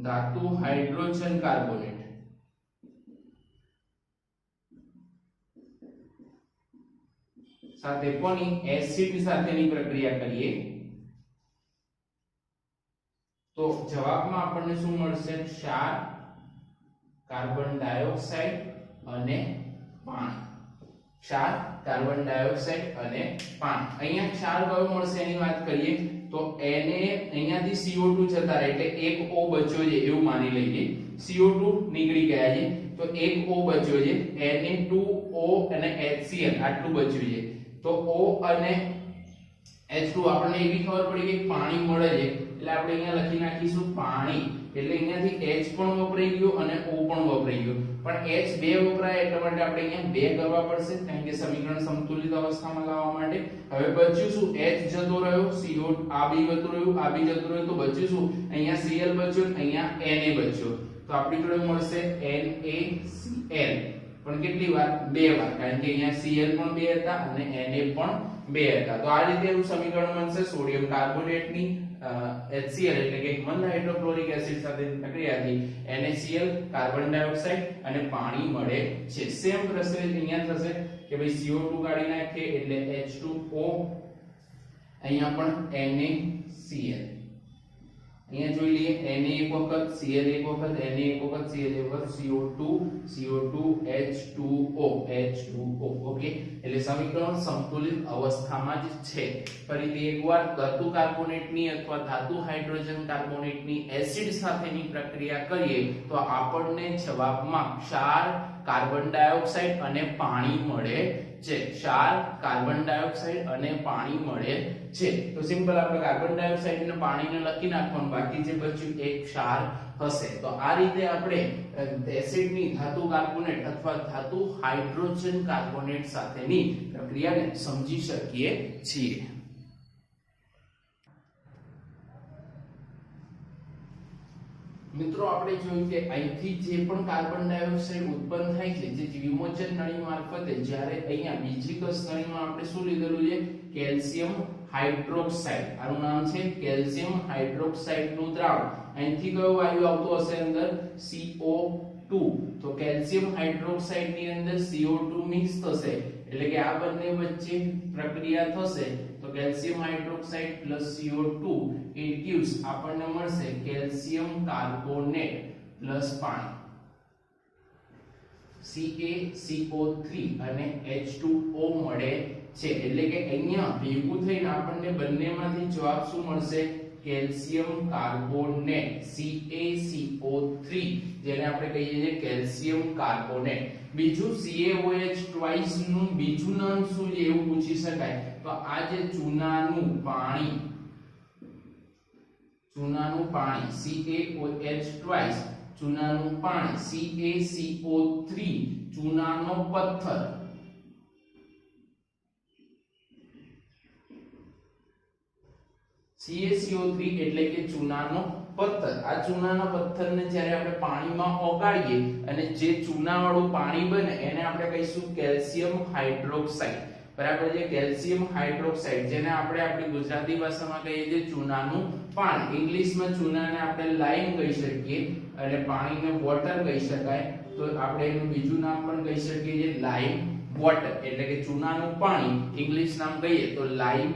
ધાતુ હાઇડ્રોજન કાર્બોનેટ સાથે કોની? એસિડ સાથેની પ્રક્રિયા કરીએ તો જવાબમાં આપણને શું મળશે? ક્ષાર, કાર્બન ડાયોક્સાઇડ અને પાણી. ક્ષાર, કાર્બન ડાયોક્સાઇડ અને પાણી. અહીંયા ક્ષાર કયો મળશે એની વાત કરીએ તો એને અહીંયાથી CO2 જતા રહે એટલે એક O બચ્યો છે એવું માની લઈએ. CO2 નીકળી ગયા છે તો એક O બચ્યો છે, Na2O અને HCl આટલું બચ્યું છે. તો O અને H2 આપણને એવી ખબર પડી કે પાણી મળે છે એટલે આપણે અહીંયા લખી નાખીશું પાણી. એટલે અહીંયાથી H પણ વપરાઈ ગયો અને O પણ વપરાઈ ગયો, પણ H બે વપરાય એટલા માટે આપણે અહીંયા બે કરવા પડશે કારણ કે સમીકરણ સંતુલિત અવસ્થામાં લાવવા માટે. હવે બચ્યું શું? H જતો રહ્યો, CO આ બી જતો રહ્યો, આ બી જતો રહ્યો, તો બચ્યું શું? અહીંયા Cl બચ્યો, અહીંયા Na બચ્યો. તો આપણી જોડે મળશે NaCl. પણ કેટલી વાર? બે વાર, કારણ કે અહીંયા Cl પણ બે હતા અને Na પણ બે હતા. તો આ રીતે એવું સમીકરણ બનશે. સોડિયમ કાર્બોનેટની HCl એટલે કે મંદ હાઇડ્રોક્લોરિક એસિડ સાથેની પ્રક્રિયાથી NaCl, કાર્બન ડાયોક્સાઇડ અને પાણી મળે છે. સેમ પ્રોસેસ અહીંયા થશે કે ભાઈ CO2 કાઢી નાખીએ એટલે H2O, અહીંયા પણ NaCl. અહીંયા જોઈ લઈએ Na એક વખત, Cl એક વખત, Na એક વખત, Cl એક વખત, CO2 H2O. ઓકે, એટલે સમીકરણ સંતુલિત અવસ્થામાં જ છે. ફરીથી એકવાર ધાતુ કાર્બોનેટની અથવા ધાતુ હાઇડ્રોજન કાર્બોનેટની એસિડ સાથેની પ્રક્રિયા કરીએ તો આપણને જવાબમાં ક્ષાર, કાર્બન ડાયોક્સાઇડ અને પાણી મળે છે. ક્ષાર, કાર્બન ડાયોક્સાઇડ અને પાણી મળે છે. તો સિમ્પલ આપણે કાર્બન ડાયોક્સાઇડ અને પાણીને લખી નાખવાનું, બાકી જે બચ્યું એક ક્ષાર હશે. તો આ રીતે આપણે એસિડની ધાતુ કાર્બોનેટ અથવા ધાતુ હાઇડ્રોજન કાર્બોનેટ સાથેની પ્રક્રિયાને સમજી શકીએ છીએ. મિત્રો આપણે જોયું કે અહીંથી જે પણ કાર્બન ડાયોક્સાઇડ ઉત્પન્ન થાય છે જે વિમોચન નળી મારફતે, જ્યારે અહીંયા બીજી કસ નળીમાં આપણે શું લીધેલું છે? Calcium hydroxide. આનું નામ છે કેલ્શિયમ હાઇડ્રોક્સાઇડ નું દ્રાવણ. અહીંથી કયો વાયુ આવતો હશે અંદર? CO2. તો કેલ્શિયમ હાઇડ્રોક્સાઇડ ની અંદર CO2 મિક્સ થશે એટલે કે આ બંને વચ્ચે પ્રક્રિયા થશે તો calcium hydroxide plus CO2 it gives આપણને મળશે કેલ્શિયમ કાર્બોનેટ પ્લસ પાણી, CaCO3 અને H2O મળે છે. એટલે કે અહીંયા ભેગું થઈને આપણને બંનેમાંથી જવાબ શું મળશે? કેલ્શિયમ કાર્બોનેટ, CaCO3, જેને આપણે કહીએ છીએ કેલ્શિયમ કાર્બોનેટ. બીજું CaOH ટ્વાઇસ નું બીજું નામ શું છે એવું પૂછી શકાય. તો આ જે ચૂનાનું પાણી CaOH ટ્વાઇસ, ચૂનાનું પાણી, CaCO3 ચૂનાનો પથ્થર, CaCO3 એટલે કે ચૂનાનો પથ્થર. આ ચૂનાના પથ્થરને જ્યારે આપણે પાણીમાં ઓગાળીએ અને જે ચૂનાવાળું પાણી બને એને આપણે કહીશું કેલ્શિયમ હાઇડ્રોક્સાઇડ. બરાબર છે? કેલ્શિયમ હાઇડ્રોક્સાઇડ જેને આપણે આપણી ગુજરાતી ભાષામાં કહીએ છીએ ચૂનાનું પાણી. ઇંગ્લિશમાં ચૂનાને આપણે લાઇમ કહી શકીએ અને પાણીને વોટર કહી શકાય. તો આપણે એનું બીજું નામ પણ કહી શકીએ છીએ લાઇમ વોટર. એટલે કે ચૂનાનું પાણી ઇંગ્લિશ નામ કહીએ તો લાઇમ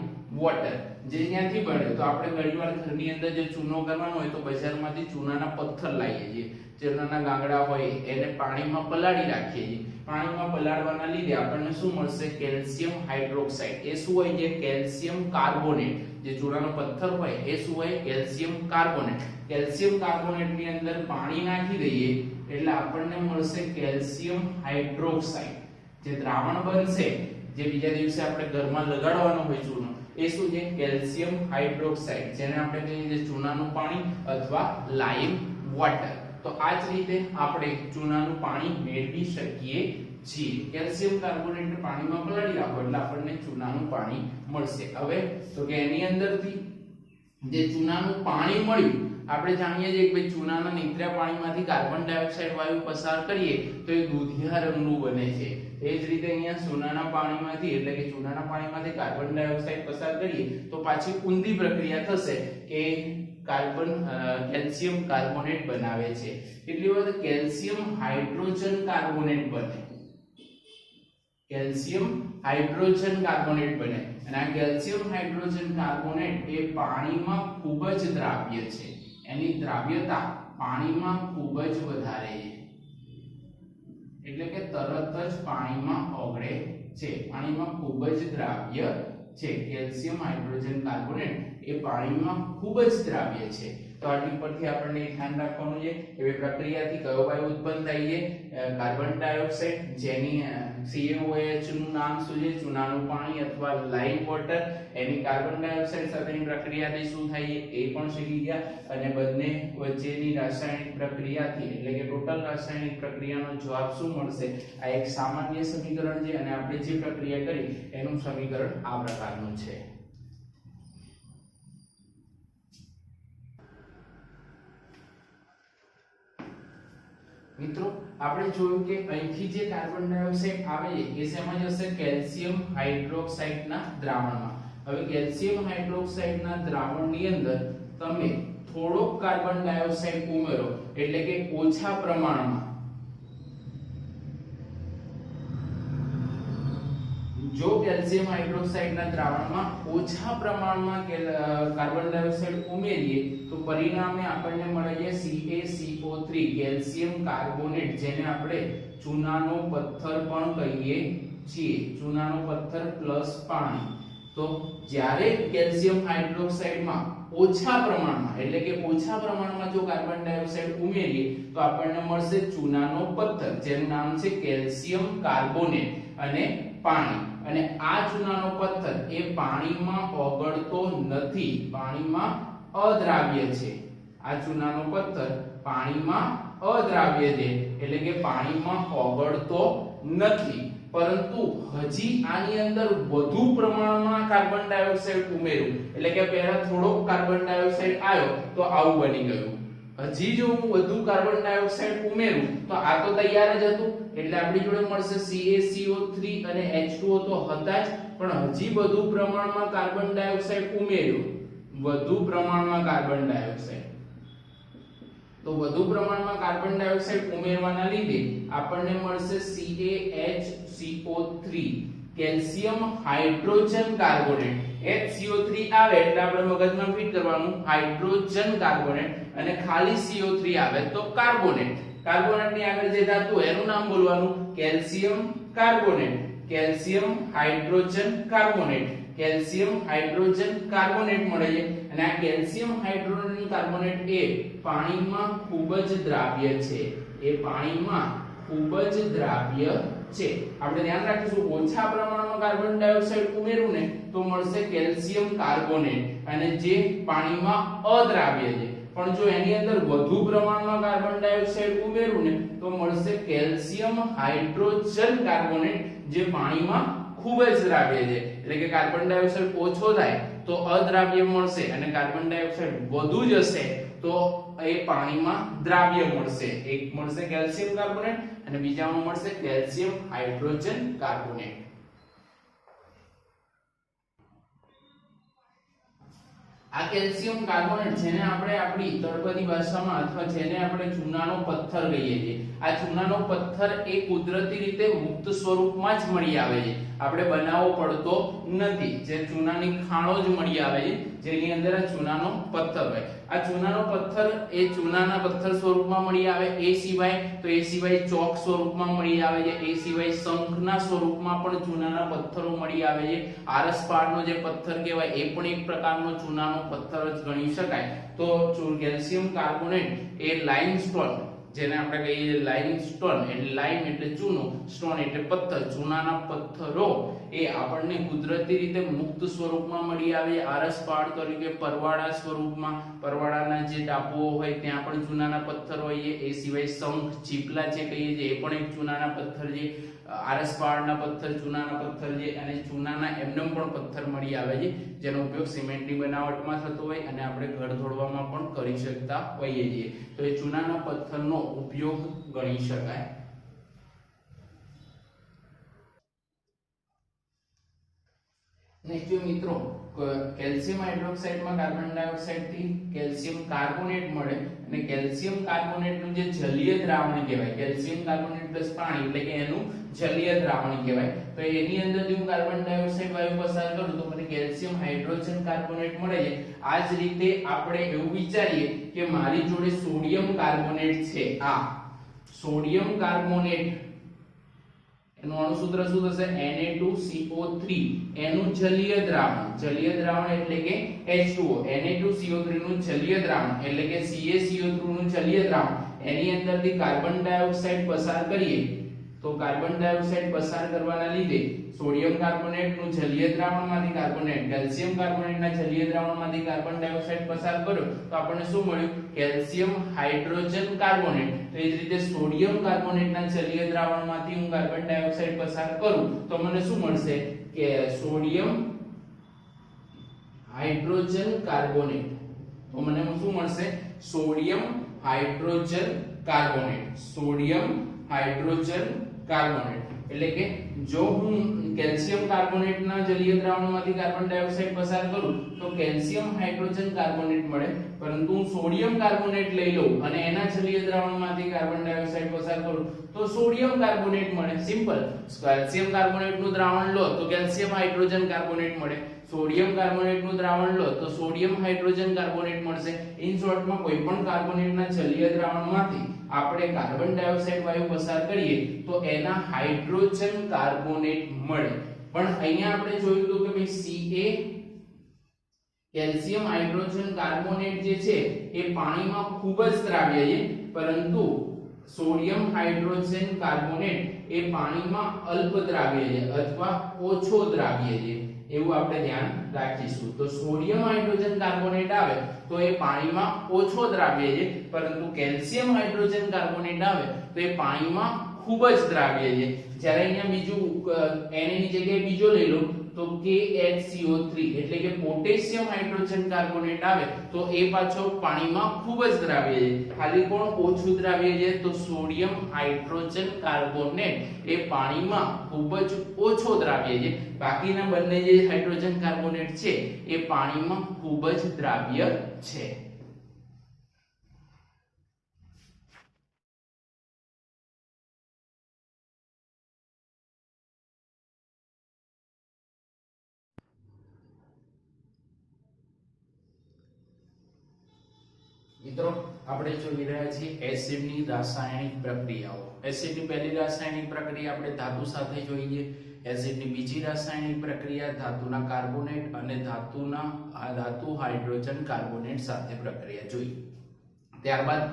વોટર. જે ત્યાંથી બને તો આપણે ઘણીવાર ઘરની અંદર જે ચૂનો કરવાનો હોય તો બજારમાંથી ચૂનાના પથ્થર લાવીએ છીએ, ચૂનાના ગાંગડા હોય એને પાણીમાં પલાળી રાખીએ છીએ. પાણીમાં પલાળવાના લીધે આપણને શું મળશે? Calcium hydroxide. એ શું હોય છે? Calcium carbonate. જે ચૂનાનો પથ્થર હોય એ શું હોય? Calcium carbonate. કેલ્શિયમ કાર્બોનેટ ની અંદર પાણી નાખી દઈએ એટલે આપણને મળશે કેલ્શિયમ હાઇડ્રોક્સાઇડ. જે દ્રાવણ બનશે, જે બીજા દિવસે આપણે ઘરમાં લગાડવાનો હોય ચૂનો, એ શું છે? કેલ્શિયમ હાઇડ્રોક્સાઇડ, જેને આપણે કહીએ છીએ ચૂનાનું પાણી અથવા લાઇમ વોટર. તો આ જ રીતે આપણે ચૂનાનું પાણી મેળવી શકીએ છીએ. કેલ્શિયમ કાર્બોનેટ પાણીમાં પલાળી રાખો એટલે આપણને ચૂનાનું પાણી મળશે. હવે તો કે એની અંદરથી જે ચૂનાનું પાણી મળ્યું, આપણે જાણીએ છીએ કે ભાઈ ચૂનાના નીતર્યા પાણીમાંથી કાર્બન ડાયોક્સાઇડ વાયુ પસાર કરીએ તો એ દૂધિયા રંગનું બને છે. એ જ રીતે અહીંયા ચૂનાના પાણીમાંથી એટલે કે ચૂનાના પાણીમાંથી કાર્બન ડાયોક્સાઇડ પસાર કરીએ તો પાછી ઊંધી પ્રક્રિયા થશે કે કેલ્શિયમ કાર્બોનેટ બનાવે છે. કેટલી વખત કેલ્શિયમ હાઇડ્રોજન કાર્બોનેટ બને. કેલ્શિયમ હાઇડ્રોજન કાર્બોનેટ બને અને આ કેલ્શિયમ હાઇડ્રોજન કાર્બોનેટ એ પાણીમાં ખૂબ જ દ્રાવ્ય છે. એની દ્રાવ્યતા પાણીમાં ખૂબ જ વધારે છે, એટલે કે તરત જ પાણીમાં ઓગળે છે. પાણીમાં ખૂબ જ દ્રાવ્ય છે. કેલ્શિયમ હાઇડ્રોજન કાર્બોનેટ એ પાણીમાં ખૂબ જ દ્રાવ્ય છે. તો આ ટીપ પરથી આપણને ધ્યાન રાખવાનું છે કે એ પ્રક્રિયાથી કયો વાયુ ઉત્પન્ન થાય છે? કાર્બન ડાયોક્સાઇડ, જેની CaOH નું નામ શું છે? ચૂનાનું પાણી અથવા લાઇમ વોટર. એની કાર્બન ડાયોક્સાઇડ સાથેની પ્રક્રિયાથી શું થાય છે એ પણ શીખી ગયા. અને બંને વચ્ચેની રાસાયણિક પ્રક્રિયાથી એટલે કે ટોટલ રાસાયણિક પ્રક્રિયાનો જવાબ શું મળશે? આ એક સામાન્ય સમીકરણ છે અને આપણે જે પ્રક્રિયા કરી એનું સમીકરણ આ પ્રકારનું છે. મિત્રો આપણે જોયું કે અહીંથી જે કાર્બન ડાયોક્સાઇડ આવે છે એ શેમાં જશે? કેલ્શિયમ હાઇડ્રોક્સાઇડના દ્રાવણમાં. હવે કેલ્શિયમ હાઇડ્રોક્સાઇડના દ્રાવણની અંદર તમે થોડોક કાર્બન ડાયોક્સાઇડ ઉમેરો એટલે કે ઓછા પ્રમાણમાં. જો કેલ્શિયમ હાઇડ્રોક્સાઇડના દ્રાવણમાં ઓછા પ્રમાણમાં કાર્બન ડાયોક્સાઇડ ઉમેરીએ તો પરિણામે આપણને મળે છે CaCO3 કેલ્શિયમ કાર્બોનેટ, જેને આપણે ચૂનાનો પથ્થર પણ કહીએ છીએ. ચૂનાનો પથ્થર પ્લસ પાણી. તો જ્યારે કેલ્શિયમ હાઇડ્રોક્સાઇડમાં ઓછા પ્રમાણમાં એટલે કે ઓછા પ્રમાણમાં જો કાર્બન ડાયોક્સાઇડ ઉમેરીએ તો આપણને મળશે ચૂનાનો પથ્થર, જેનું નામ છે કેલ્શિયમ કાર્બોનેટ અને પાણી. અને આ ચૂનાનો પથ્થર એ પાણીમાં ઓગળતો નથી, પાણીમાં અદ્રાવ્ય છે. આ ચૂનાનો પથ્થર પાણીમાં અદ્રાવ્ય છે એટલે કે પાણીમાં ઓગળતો નથી. પરંતુ હજી આની અંદર વધુ પ્રમાણમાં કાર્બન ડાયોક્સાઇડ ઉમેરું એટલે કે પહેલા થોડોક કાર્બન ડાયોક્સાઇડ આવ્યો તો આવું બની ગયું. હજી જો હું વધુ કાર્બન ડાયોક્સાઇડ ઉમેરું તો આ તો તૈયાર જ હતું એટલે આપણી જોડે મળશે CaCO3 અને H2O તો હતા જ, પણ હજી વધુ પ્રમાણમાં કાર્બન ડાયોક્સાઇડ ઉમેર્યું. વધુ પ્રમાણમાં કાર્બન ડાયોક્સાઇડ, તો વધુ પ્રમાણમાં કાર્બન ડાયોક્સાઇડ ઉમેરવાના લીધે આપણને મળશે CaHCO3 calcium hydrogen carbonate. HCO3 આવે એટલે આપણે મગજમાં ફિટ કરવાનું હાઇડ્રોજન કાર્બોનેટ અને ખાલી CO3 આવે તો કાર્બોનેટ. કાર્બોનેટ ની આગળ જે ધાતુ એનું નામ બોલવાનું calcium carbonate. Calcium hydrogen carbonate. Calcium hydrogen carbonate મળે છે અને આ કેલ્શિયમ હાઇડ્રોજન કાર્બોનેટ એ પાણીમાં ખૂબ જ દ્રાવ્ય છે. એ પાણીમાં ખૂબ જ દ્રાવ્ય છે. આપણે ધ્યાન રાખીશું ઓછા પ્રમાણમાં કાર્બન ડાયોક્સાઇડ ઉમેરું ને તો મળશે કેલ્શિયમ કાર્બોનેટ અને જે પાણીમાં અદ્રાવ્ય છે. પણ જો એની અંદર વધુ પ્રમાણમાં કાર્બન ડાયોક્સાઇડ ઉમેરું ને તો મળશે કેલ્શિયમ હાઇડ્રોજન કાર્બોનેટ, જે પાણીમાં ખૂબ જ દ્રાવ્ય છે. એટલે કે કાર્બન ડાયોક્સાઇડ ઓછો થાય તો અદ્રાવ્ય મળશે અને કાર્બન ડાયોક્સાઇડ વધુ જશે તો એ પાણીમાં દ્રાવ્ય મળશે. એક મળશે કેલ્શિયમ કાર્બોનેટ અને બીજામાં મળશે કેલ્શિયમ હાઇડ્રોજન કાર્બોનેટ. આ કેલ્શિયમ કાર્બોનેટ જેને આપણે આપણી તળપદી ભાષામાં અથવા જેને આપણે ચૂનાનો પથ્થર કહીએ છીએ, આ ચૂનાનો પથ્થર એ કુદરતી રીતે મુક્ત સ્વરૂપમાં જ મળી આવે છે, આપણે બનાવવો પડતો નથી, જે ચૂનાની ખાણો જ મળી આવે છે જેની અંદર આ ચૂનાનો પથ્થર હોય. આ ચૂનાનો પથ્થર એ ચૂનાના પથ્થર સ્વરૂપમાં મળી આવે, એ સિવાય ચોક સ્વરૂપમાં મળી આવે છે, એ સિવાય શંખના સ્વરૂપમાં પણ ચૂનાના પથ્થરો મળી આવે છે. આરસપાળનો જે પથ્થર કહેવાય એ પણ એક પ્રકારનો ચૂનાનો પથ્થર જ ગણી શકાય. તો કેલ્શિયમ કાર્બોનેટ એ લાઇમસ્ટોન, જેને આપણે કહીએ લાઇમસ્ટોન, એટલે લાઇમ એટલે ચૂનો, સ્ટોન એટલે પથ્થર, ચૂનાના પથ્થરો એ આપણને કુદરતી રીતે મુક્ત સ્વરૂપમાં મળી આવે. આરસપાળ તરીકે પરવાળા સ્વરૂપમાં, પરવાળાના જે ટાપુઓ હોય ત્યાં પણ ચૂનાના પથ્થર હોય. એ સિવાય શંખ, ચીપલા જે કહીએ છીએ એ પણ એક ચૂનાના પથ્થર છે. આરસપાળના પથ્થર ચૂનાના પથ્થર છે, અને ચૂનાના એમનેમ પણ પથ્થર મળી આવે છે જેનો ઉપયોગ સિમેન્ટની બનાવટમાં થતો હોય અને આપણે ઘર ધોળવામાં પણ કરી શકતા હોઈએ છીએ. તો એ ચૂનાના પથ્થરનો ઉપયોગ ગણી શકાય. નેક્સ્ટ મિત્રો, કેલ્શિયમ હાઇડ્રોક્સાઇડમાં કાર્બન ડાયોક્સાઇડ થી કેલ્શિયમ કાર્બોનેટ મળે, અને કેલ્શિયમ કાર્બોનેટનું જે જલીય દ્રાવણ કહેવાય, કેલ્શિયમ કાર્બોનેટ પ્લસ પાણી એટલે કે એનું જલીય દ્રાવણ કહેવાય. તો એની અંદર જો કાર્બન ડાયોક્સાઇડ વાયુ પસાર કરું તો મને કેલ્શિયમ હાઇડ્રોજન કાર્બોનેટ મળે છે. આ જ રીતે આપણે એવું વિચારીએ કે મારી જોડે સોડિયમ કાર્બોનેટ છે, આ સોડિયમ કાર્બોનેટ એનું અણુસૂત્ર શું થશે? Na2CO3, એનું જલીય દ્રાવણ એટલે કે H2O, Na2CO3 નું જલીય દ્રાવણ એટલે કે CaCO3 નું જલીય દ્રાવણ, એની અંદરથી કાર્બન ડાયોક્સાઇડ પસાર કરીએ તો કાર્બન ડાયોક્સાઇડ પસાર કરવાના લીધે સોડિયમ કાર્બોનેટ નું જલીય દ્રાવણમાંથી કાર્બોનેટ, કેલ્શિયમ કાર્બોનેટના જલીય દ્રાવણમાંથી કાર્બન ડાયોક્સાઇડ પસાર કર્યો તો આપણને શું મળ્યું? Calcium hydrogen carbonate. તો એ જ રીતે સોડિયમ કાર્બોનેટના જલીય દ્રાવણમાંથી હું કાર્બન ડાયોક્સાઇડ પસાર કરું તો મને શું મળશે? કે સોડિયમ હાઇડ્રોજન કાર્બોનેટ. તો મને શું મળશે? Sodium hydrogen carbonate, sodium hydrogen carbonate. એટલે કે જો હું કેલ્શિયમ કાર્બોનેટના જલીય દ્રાવણમાંથી કાર્બન ડાયોક્સાઇડ પસાર કરું તો કેલ્શિયમ હાઇડ્રોજન કાર્બોનેટ મળે, પરંતુ હું સોડિયમ કાર્બોનેટ લઈ લઉં અને એના જલીય દ્રાવણમાંથી કાર્બન ડાયોક્સાઇડ પસાર કરું તો સોડિયમ કાર્બોનેટ મળે. સિમ્પલ. કેલ્શિયમ કાર્બોનેટનું દ્રાવણ લો તો કેલ્શિયમ હાઇડ્રોજન કાર્બોનેટ મળે, સોડિયમ કાર્બોનેટનું દ્રાવણ લો તો સોડિયમ હાઇડ્રોજન કાર્બોનેટ મળશે. ઇન શોર્ટમાં કોઈ પણ કાર્બોનેટના જલીય દ્રાવણમાંથી આપણે કાર્બન ડાયોક્સાઇડ વાયુ પસાર કરીએ તો એના હાઇડ્રોજન કાર્બોનેટ મળે. પણ અહીંયા આપણે જોયું હતું કે ભાઈ Ca કેલ્શિયમ હાઇડ્રોજન કાર્બોનેટ જે છે એ પાણીમાં ખૂબ જ દ્રાવ્ય છે, પરંતુ સોડિયમ હાઇડ્રોજન કાર્બોનેટ એ પાણીમાં અલ્પ દ્રાવ્ય છે અથવા ઓછો દ્રાવ્ય છે, એવું આપણે ધ્યાન રાખીશું. તો સોડિયમ હાઇડ્રોજન કાર્બોનેટ આવે તો એ પાણીમાં ઓછો દ્રાવ્ય છે, પરંતુ કેલ્શિયમ હાઇડ્રોજન કાર્બોનેટ આવે તો એ પાણીમાં ખૂબ જ દ્રાવ્ય છે. જ્યારે અહીંયા બીજું Na ની જગ્યાએ બીજો લઈ લો તો KHCO3 એટલે કે પોટેશિયમ હાઇડ્રોજન કાર્બોનેટ આવે તો એ પાછો પાણીમાં ખૂબ જ દ્રાવ્ય છે. ખાલી કોણ ઓછું દ્રાવ્ય છે? તો સોડિયમ હાઇડ્રોજન કાર્બોનેટ એ પાણીમાં ખૂબ જ ઓછો દ્રાવ્ય છે. બાકીના બંને જે હાઇડ્રોજન કાર્બોનેટ છે એ પાણીમાં ખૂબ જ દ્રાવ્ય છે. મિત્રો આપણે જોઈ રહ્યા છીએ એસિડની રાસાયણિક પ્રક્રિયાઓ. એસિડની પહેલી રાસાયણિક પ્રક્રિયા આપણે ધાતુ સાથે જોઈએ. એસિડની બીજી રાસાયણિક પ્રક્રિયા ધાતુના કાર્બોનેટ અને ધાતુ હાઇડ્રોજન કાર્બોનેટ સાથે પ્રક્રિયા જોઈ. ત્યારબાદ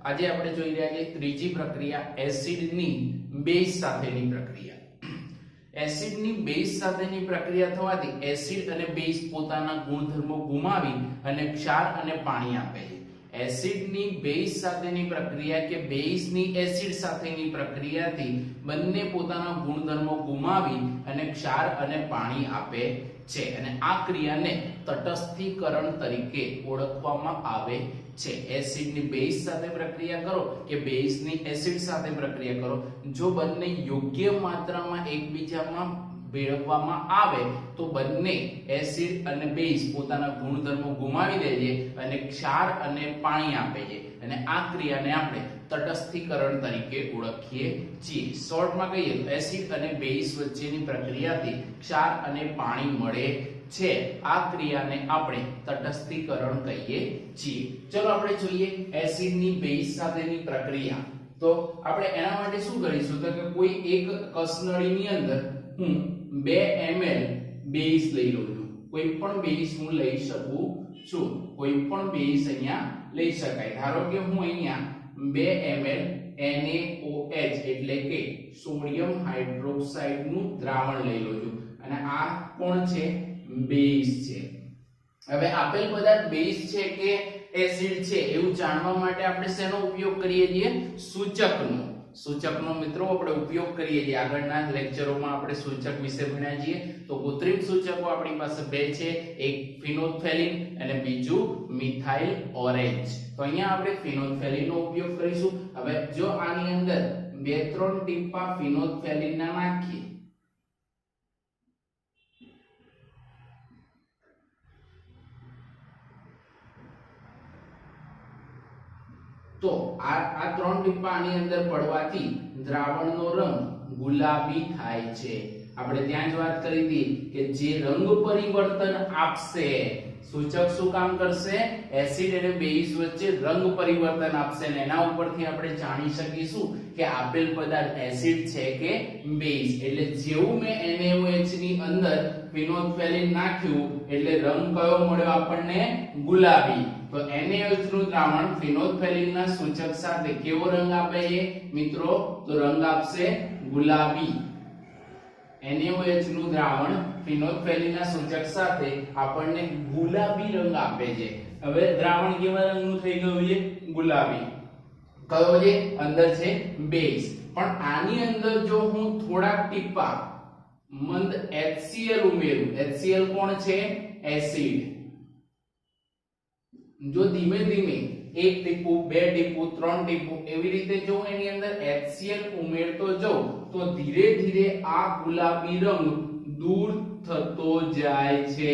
આજે આપણે જોઈ રહ્યા છીએ ત્રીજી પ્રક્રિયા એસિડની બેઝ સાથેની પ્રક્રિયા. એસિડની બેઝ સાથેની પ્રક્રિયા થવાથી એસિડ અને બેઝ પોતાના ગુણધર્મો ગુમાવી અને ક્ષાર અને પાણી આપે છે. એસિડની બેઝ સાથેની પ્રક્રિયા કે બેઝની એસિડ સાથેની પ્રક્રિયાથી બંને પોતાના ગુણધર્મો ગુમાવી અને ક્ષાર અને પાણી આપે છે, અને આ ક્રિયાને તટસ્થીકરણ તરીકે ઓળખવામાં આવે છે. એસિડની બેઝ સાથે પ્રક્રિયા કરો કે બેઝની એસિડ સાથે પ્રક્રિયા કરો, જો બંને યોગ્ય માત્રામાં એકબીજામાં ભેળવવામાં આવે તો બંને એસિડ અને બેઝ પોતાના ગુણધર્મો ગુમાવી દે છે અને ક્ષાર અને પાણી આપે છે અને આ ક્રિયાને આપણે તટસ્થીકરણ તરીકે ઓળખીએ છીએ. શોર્ટમાં કહીએ તો એસિડ અને બેઝ વચ્ચેની પ્રક્રિયાથી ક્ષાર અને પાણી મળે છે. આ ક્રિયાને આપણે તટસ્થીકરણ કહીએ છીએ. ચલો આપણે જોઈએ એસિડની બેઝ સાથેની પ્રક્રિયા. તો આપણે એના માટે શું કરીશું તો કે કોઈ એક કસનળીની અંદર હું 2 ml બેઝ લઈ લઉં છું. કોઈ પણ બેઝ હું લઈ શકું છું. કોઈ પણ બેઝ અહીંયા લઈ શકાય. ધારો કે હું અહીંયા 2 ml NaOH એટલે કે સોડિયમ હાઇડ્રોક્સાઇડ નું દ્રાવણ લઈ લઉં છું અને આ કોણ છે બેઝ છે. હવે આપેલ પદાર્થ બેઝ છે કે એસિડ છે એવું જાણવા માટે આપણે શેનો ઉપયોગ કરીએ છીએ સૂચકનો. સૂચકનો મિત્રો આપણે ઉપયોગ કરીએ છીએ. આગળના લેક્ચરોમાં આપણે સૂચક વિશે ભણ્યા છીએ. તો કૃત્રિમ સૂચકો આપણી પાસે બે છે, એક ફિનોલ્ફથેલિન અને બીજું મિથાઇલ ઓરેન્જ. તો અહીંયા આપણે ફિનોલ્ફથેલિન નો ઉપયોગ કરીશું. હવે જો આની અંદર 2-3 ટીપા ફિનોલ્ફથેલિન ના નાખીએ તો આ 3 ટીપા આની અંદર પડવાથી દ્રાવણનો રંગ ગુલાબી થાય છે. આપણે ત્યાં જ વાત કરી હતી કે જે રંગ પરિવર્તન આપશે સૂચક શું કામ કરશે એસિડ અને બેઝ વચ્ચે રંગ પરિવર્તન આપશે અને એના ઉપરથી આપણે જાણી શકીશું કે આપેલ પદાર્થ એસિડ છે કે બેઝ. એટલે જેવું મેં NaOH ની અંદર ફિનોલ્ફથેલિન નાખ્યું એટલે રંગ કયો મળ્યો આપણને ગુલાબી. તો NaOH નું દ્રાવણ ફિનોલ્ફથેલિન ના સૂચક સાથે કેવો રંગ આપે છે મિત્રો તો રંગ આપશે ગુલાબી. NaOH નું દ્રાવણ ફિનોલ્ફથેલિન ના સૂચક સાથે આપણને ગુલાબી રંગ આપે છે. હવે દ્રાવણ કેવા રંગનું થઈ ગયું છે ગુલાબી. કયો છે અંદર છે બેઝ. પણ આની અંદર જો હું થોડાક ટીપા મંદ HCl ઉમેરું, HCl કોણ છે એસિડ. જો ધીમે ધીમે 1 ટીપું 2 ટીપું 3 ટીપું એવી રીતે જો એની અંદર HCl ઉમેરતો જાઉં તો ધીરે ધીરે આ ગુલાબી રંગ દૂર થતો જાય છે.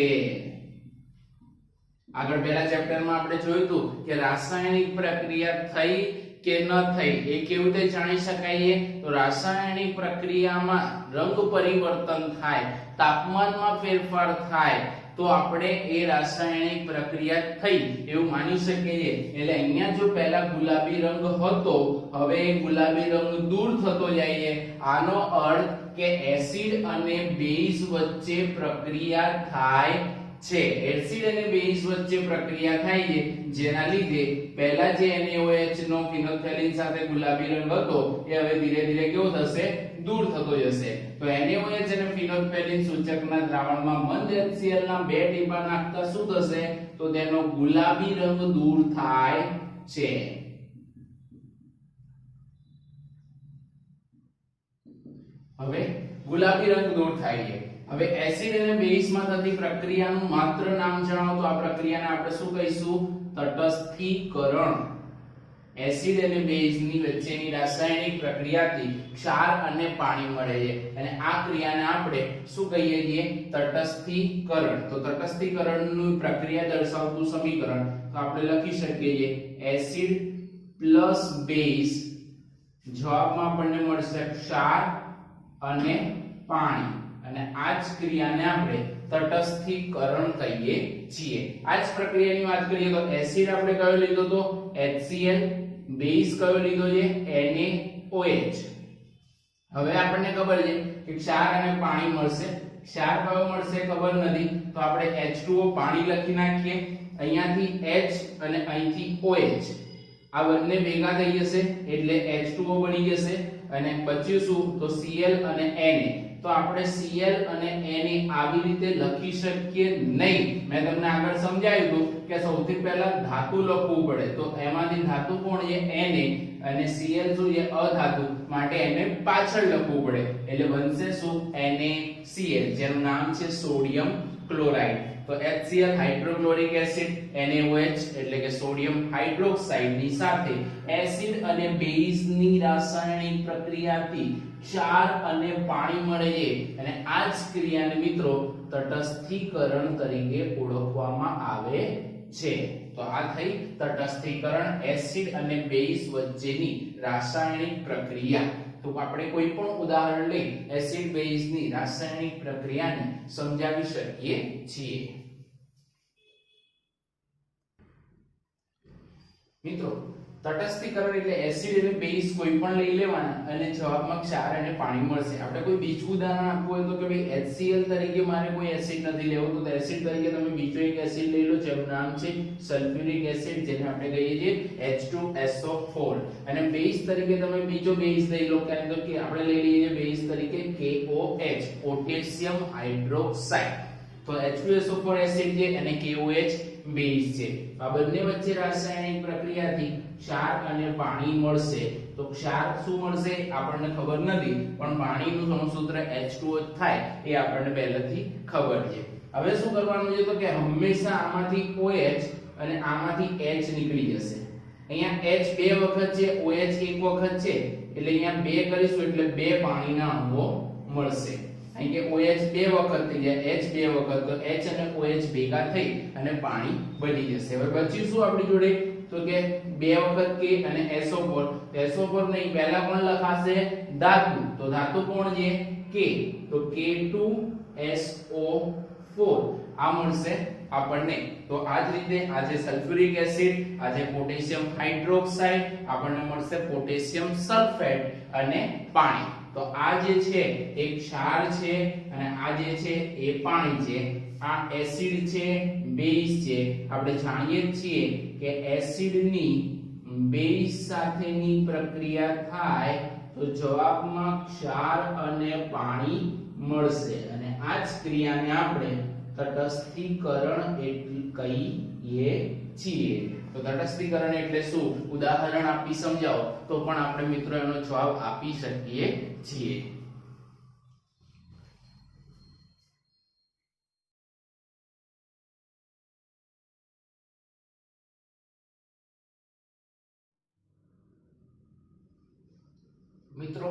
આગળ પહેલા ચેપ્ટરમાં આપણે જોયું હતું કે રાસાયણિક પ્રક્રિયા થઈ કે ન થઈ એ કેવી રીતે જાણી શકાય તો રાસાયણિક પ્રક્રિયામાં રંગ પરિવર્તન થાય, તાપમાનમાં ફેરફાર થાય તો આપણે એ રાસાયણિક પ્રક્રિયા થઈ એવું માની શકીએ. એટલે અહીંયા જો પહેલા ગુલાબી રંગ હતો હવે એ ગુલાબી રંગ દૂર થતો જાય છે. આનો અર્થ કે એસિડ અને બેઝ વચ્ચે પ્રક્રિયા થાય છે. એસિડ અને બેઝ વચ્ચે પ્રક્રિયા થાય છે જેના લીધે પહેલા જે NaOH નો ફિનોલ્ફથેલિન સાથે ગુલાબી રંગ હતો એ હવે ધીરે ધીરે કેવો થશે દૂર થતો જશે. તો NaOH અને ફિનોલ્ફથેલિન સૂચકના દ્રાવણમાં મંદ HCl ના 2 ટીપા નાખતા શું થશે તો તેનો ગુલાબી રંગ દૂર થાય છે. હવે ગુલાબી રંગ દૂર થાય છે. હવે એસિડ અને બેઝ માં થતી પ્રક્રિયાનું માત્ર નામ જણાવો તો આ પ્રક્રિયાને આપણે શું કહીશું તટસ્થીકરણ. એસિડ અને બેઝ ની વચ્ચેની રાસાયણિક પ્રક્રિયાથી ક્ષાર અને પાણી મળે છે અને આ ક્રિયાને આપણે શું કહીએ છીએ તટસ્થીકરણ. તો તટસ્થીકરણની પ્રક્રિયા દર્શાવતું સમીકરણ તો આપણે લખી શકીએ છીએ એસિડ પ્લસ બેઝ જવાબમાં આપણને મળશે ક્ષાર અને પાણી અને આ જ ક્રિયાને આપણે તટસ્થીકરણ કહીએ છીએ. આ જ પ્રક્રિયાની વાત કરીએ તો એસિડ આપણે કયો લીધો તો HCl, બેઝ કયો લીધો છે NaOH. હવે આપણને ખબર છે કે ક્ષાર અને પાણી મળશે. ક્ષાર કયો મળશે ખબર નથી તો આપણે H2O પાણી લખી નાખીએ. અહીંયાથી H અને અહીંથી OH આ બંને ભેગા થઈ જશે એટલે H2O બની જશે અને બચ્યું શું તો Cl અને Na. તો આપણે Cl અને Na આવી રીતે લખી શકીએ નહીં. મેં તમને આગળ સમજાવ્યું હતું કે સૌથી પહેલા ધાતુ લખવું પડે તો એમાંથી ધાતુ કોણ છે Na અને Cl શું છે અધાતુ માટે એને પાછળ લખવું પડે એટલે બનશે શું NaCl જેનું નામ છે સોડિયમ ક્લોરાઇડ. તો HCl હાઇડ્રોક્લોરિક એસિડ, NaOH એટલે કે સોડિયમ હાઇડ્રોક્સાઇડ ની સાથે એસિડ અને બેઝ ની રાસાયણિક પ્રક્રિયાથી ક્ષાર અને પાણી મળે છે અને આ જ ક્રિયાને મિત્રો તટસ્થીકરણ તરીકે ઓળખવામાં આવે છે. તો આ થઈ તટસ્થીકરણ, એસિડ અને બેઝ વચ્ચેની રાસાયણિક પ્રક્રિયા. તો આપણે કોઈ પણ ઉદાહરણ લઈ એસિડ બેઝ ની રાસાયણિક પ્રક્રિયાને સમજાવી શકીએ છીએ. મિત્રો તટસ્થીકરણ એટલે એસિડ અને બેઝ કોઈ પણ લઈ લેવાના અને જવાબમાં ક્ષાર અને પાણી મળશે. આપણે કોઈ બીજું ઉદાહરણ આપવું હોય તો કે ભાઈ HCl તરીકે મારે કોઈ એસિડ નથી લેવો, તો એસિડ તરીકે તમે બીજો એક એસિડ લઈ લો જેનું નામ છે સલ્ફ્યુરિક એસિડ, જેને આપણે કહીએ છીએ H2SO4. અને બેઝ તરીકે તમે બીજો બેઝ લઈ લો, કારણ કે આપણે લઈ લઈએ બેઝ તરીકે KOH, પોટેશિયમ હાઇડ્રોક્સાઇડ. તો H2SO4 એસિડ છે અને KOH બેઝ છે. આ બંને વચ્ચે રાસાયણિક પ્રક્રિયાથી ક્ષાર અને પાણી મળશે. તો ક્ષાર શું મળશે આપણને ખબર નથી, પણ પાણીનું સમસૂત્ર H2O થાય એ આપણને પહેલેથી ખબર છે. હવે શું કરવાનું છે તો કે હંમેશા આમાંથી OH અને આમાંથી H નીકળી જશે. અહીંયા H બે વખત છે, OH એક વખત છે, એટલે અહીંયા બે કરીશું એટલે બે પાણીના અણુઓ મળશે. અહીં કે OH બે વખત થઈ જાય, H બે વખત, તો H અને OH ભેગા થઈ અને પાણી બની જશે. હવે બચ્યું શું આપણી જોડે તો કે બે વખત K અને SO4. SO4 નહીં, પહેલા કોણ લખાશે ધાતુ. તો ધાતુ કોણ છે K, તો K2SO4 આ મળશે આપણને. તો આ જ રીતે આ છે સલ્ફ્યુરિક એસિડ, આ છે પોટેશિયમ હાઇડ્રોક્સાઇડ, આપણને મળશે પોટેશિયમ સલ્ફેટ અને પાણી. તો આ જે છે એ ક્ષાર છે અને આ જે છે એ પાણી છે. આ એસિડ છે, બેઝ છે. આપણે જાણીએ છીએ કે એસિડની બેઝ સાથેની પ્રક્રિયા થાય તો જવાબમાં ક્ષાર અને પાણી મળશે અને આ જ ક્રિયાને આપણે તટસ્થીકરણ એટલે કહીએ છીએ. તો તટસ્થીકરણ એટલે શું ઉદાહરણ આપી સમજાવો તો પણ આપણે મિત્રો એનો જવાબ આપી શકીએ છીએ. મિત્રો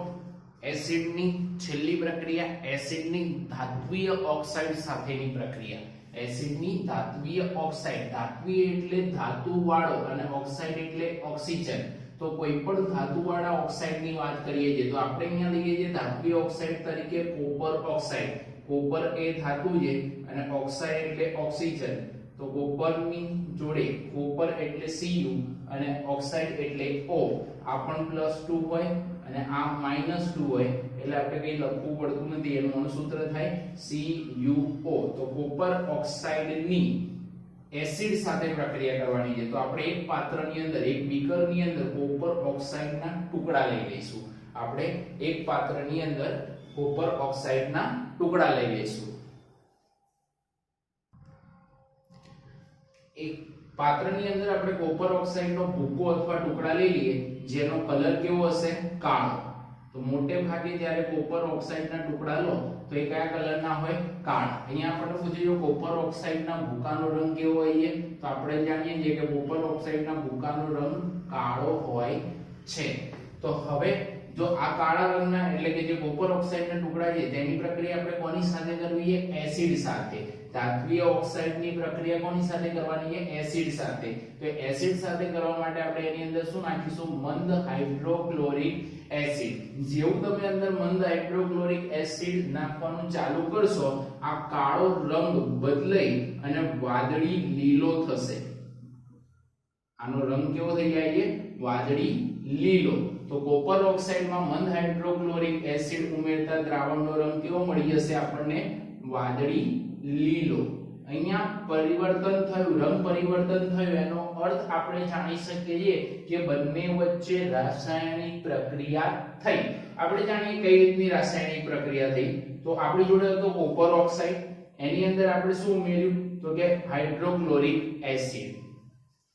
એસિડની છેલ્લી પ્રક્રિયા એસિડની ધાત્વિય ઓક્સાઇડ સાથેની પ્રક્રિયા. એસિડની ધાત્વિય ઓક્સાઇડ, ધાત્વિય એટલે ધાતુ વાળો અને ઓક્સાઇડ એટલે ઓક્સિજન. તો કોઈ પણ ધાતુ વાળા ઓક્સાઇડની વાત કરીએ છીએ તો આપણે અહીંયા લઈએ છીએ ધાત્વિય ઓક્સાઇડ તરીકે કોપર ઓક્સાઇડ. કોપર એ ધાતુ છે અને ઓક્સાઇડ એટલે ઓક્સિજન. તો કોપરની જોડે કોપર એટલે Cu અને ઓક્સાઇડ એટલે O. આ પણ +2 હોય અને આ -2 હોય એટલે આપણે કઈ લખવું પડતું નથી, એનું અણુસૂત્ર થાય CuO. તો કોપર ઓક્સાઇડની એસિડ સાથે પ્રક્રિયા કરવાની છે. તો આપણે એક પાત્રની અંદર, એક બીકરની અંદર કોપર ઓક્સાઇડના ટુકડા લઈ લઈશું. આપણે એક પાત્રની અંદર કોપર ઓક્સાઇડના ટુકડા લઈ લઈશું. એક પાત્રની અંદર આપણે કોપર ઓક્સાઇડનો ભૂકો અથવા ટુકડા લઈ લઈએ જેનો કલર કેવો હશે કાળો. તો મોટે ભાગે જ્યારે કોપર ઓક્સાઇડના ટુકડા લો તો એ કયા કલરના હોય કાળા. અહીંયા આપણને પૂછ્યું કોપર ઓક્સાઇડના ભૂકાનો રંગ કેવો હોય છે તો આપણે જાણીએ છીએ કે કોપર ઓક્સાઇડના ભૂકાનો રંગ કાળો હોય છે. તો હવે જો આ કાળા રંગના એટલે કે જે કોપર ઓક્સાઇડના ટુકડા છે તેની પ્રક્રિયા આપણે કોની સાથે કરવી છે એસિડ સાથે. ધાત્વિય ઓક્સાઇડની પ્રક્રિયા કોની સાથે કરવાની છે એસિડ સાથે. તો એસિડ સાથે કરવા માટે આપણે એની અંદર શું નાખીશું મંદ હાઇડ્રોક્લોરિક એસિડ. જેવું તમે અંદર મંદ હાઇડ્રોક્લોરિક એસિડ નાખવાનું ચાલુ કરશો આ કાળો રંગ બદલાઈ અને વાદળી લીલો થશે. આનો રંગ કેવો થઈ જાય છે વાદળી લીલો. તો કોપર ઓક્સાઇડમાં મંદ હાઇડ્રોક્લોરિક એસિડ ઉમેરતા દ્રાવણનો રંગ કેવો મળી જશે આપણને વાદળી લીલો. અહીંયા પરિવર્તન થયું, રંગ પરિવર્તન થયું એનો અર્થ આપણે જાણી શકીએ છીએ કે બંને વચ્ચે રાસાયણિક પ્રક્રિયા થઈ. આપણે જાણીએ કઈ રીતની રાસાયણિક પ્રક્રિયા થઈ. તો આપણી જોડે હતો કોપર ઓક્સાઇડ, એની અંદર આપણે શું ઉમેર્યું તો કે હાઇડ્રોક્લોરિક એસિડ.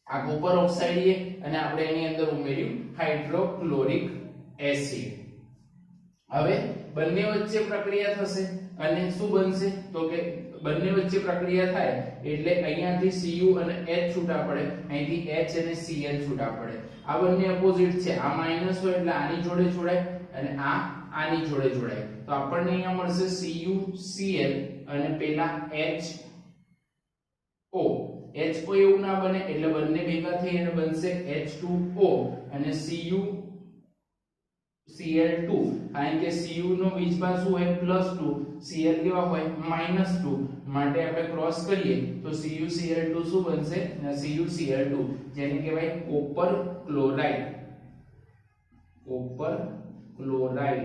આ કોપર ઓક્સાઇડ છે અને આપણે એની અંદર ઉમેર્યું હાઇડ્રોક્લોરિક એસિડ. હવે બંને વચ્ચે પ્રક્રિયા થશે અને શું બનશે તો કે બંને વચ્ચે પ્રક્રિયા થાય એટલે અહીંયાથી Cu અને H છૂટા પડે, અહીંથી H અને Cl છૂટા પડે. આ બંને ઓપોઝિટ છે, આ માઈનસ હોય એટલે આની જોડે જોડાય અને આ આની જોડે જોડાય. તો આપણને અહીંયા મળશે CuCl અને પેલા HO. HO એવું ના બને એટલે બંને ભેગા થઈ અને બનશે H2O અને CuCl2. કારણ કે Cu નો વીજભાર શું હોય +2, Cl કેવા હોય -2, માટે આપણે ક્રોસ કરીએ તો CuCl2 શું બનશે CuCl2 જેને કહેવાય copper chloride. Copper chloride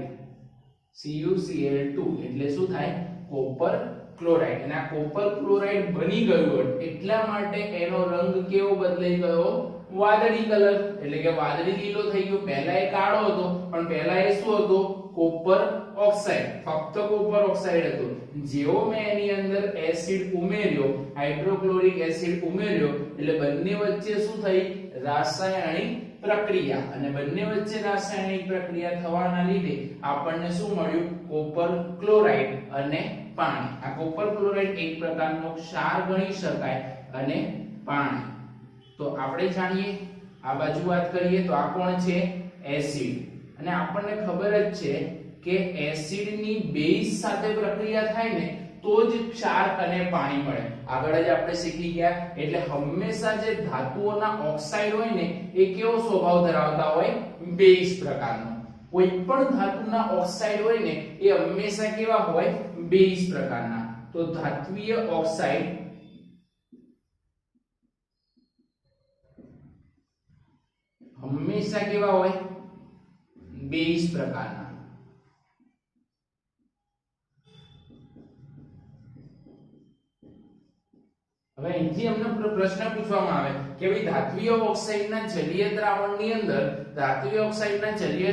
CuCl2 એટલે શું થાય કોપર ક્લોરાઇડ. અને આ કોપર ક્લોરાઇડ બની ગયું એટલા માટે એનો રંગ કેવો બદલાઈ ગયો વાદળી કલર, એટલે કે વાદળી લીલો થઈ ગયો. પહેલા એ કાળો હતો પણ પહેલા એ શું હતો કોપર ઓક્સાઇડ, ફક્ત કોપર ઓક્સાઇડ હતો. જેવો મેં એની અંદર એસિડ ઉમેર્યો, હાઇડ્રોક્લોરિક એસિડ ઉમેર્યો એટલે બંને વચ્ચે શું થઈ રાસાયણિક પ્રક્રિયા, અને બંને વચ્ચે રાસાયણિક પ્રક્રિયા થવાના લીધે આપણને શું મળ્યું કોપર ક્લોરાઇડ અને પાણી. આ કોપર ક્લોરાઇડ એક પ્રકારનો ક્ષાર ગણી શકાય અને પાણી. તો આપણે જાણીએ આ બાજુ વાત કરીએ તો આ કોણ છે એસિડ, અને આપણને ખબર જ છે કે એસિડની બેઝ સાથે પ્રક્રિયા થાય ને તો જ ક્ષાર અને પાણી મળે. આગળ જ આપણે શીખી ગયા. એટલે હંમેશા જે ધાતુઓના ઓક્સાઇડ હોય ને એ કેવો સ્વભાવ ધરાવતા હોય બેઝ પ્રકારનો. કોઈ પણ ધાતુના ઓક્સાઇડ હોય ને એ હંમેશા કેવા હોય બેઝ પ્રકારના. તો ધાત્વિય ઓક્સાઇડ હંમેશા કેવા હોય બેઝ પ્રકારના. હવે અહીંથી અમને પ્રશ્ન પૂછવામાં આવે કે ભાઈ ધાત્વિય ઓક્સાઇડના જલીય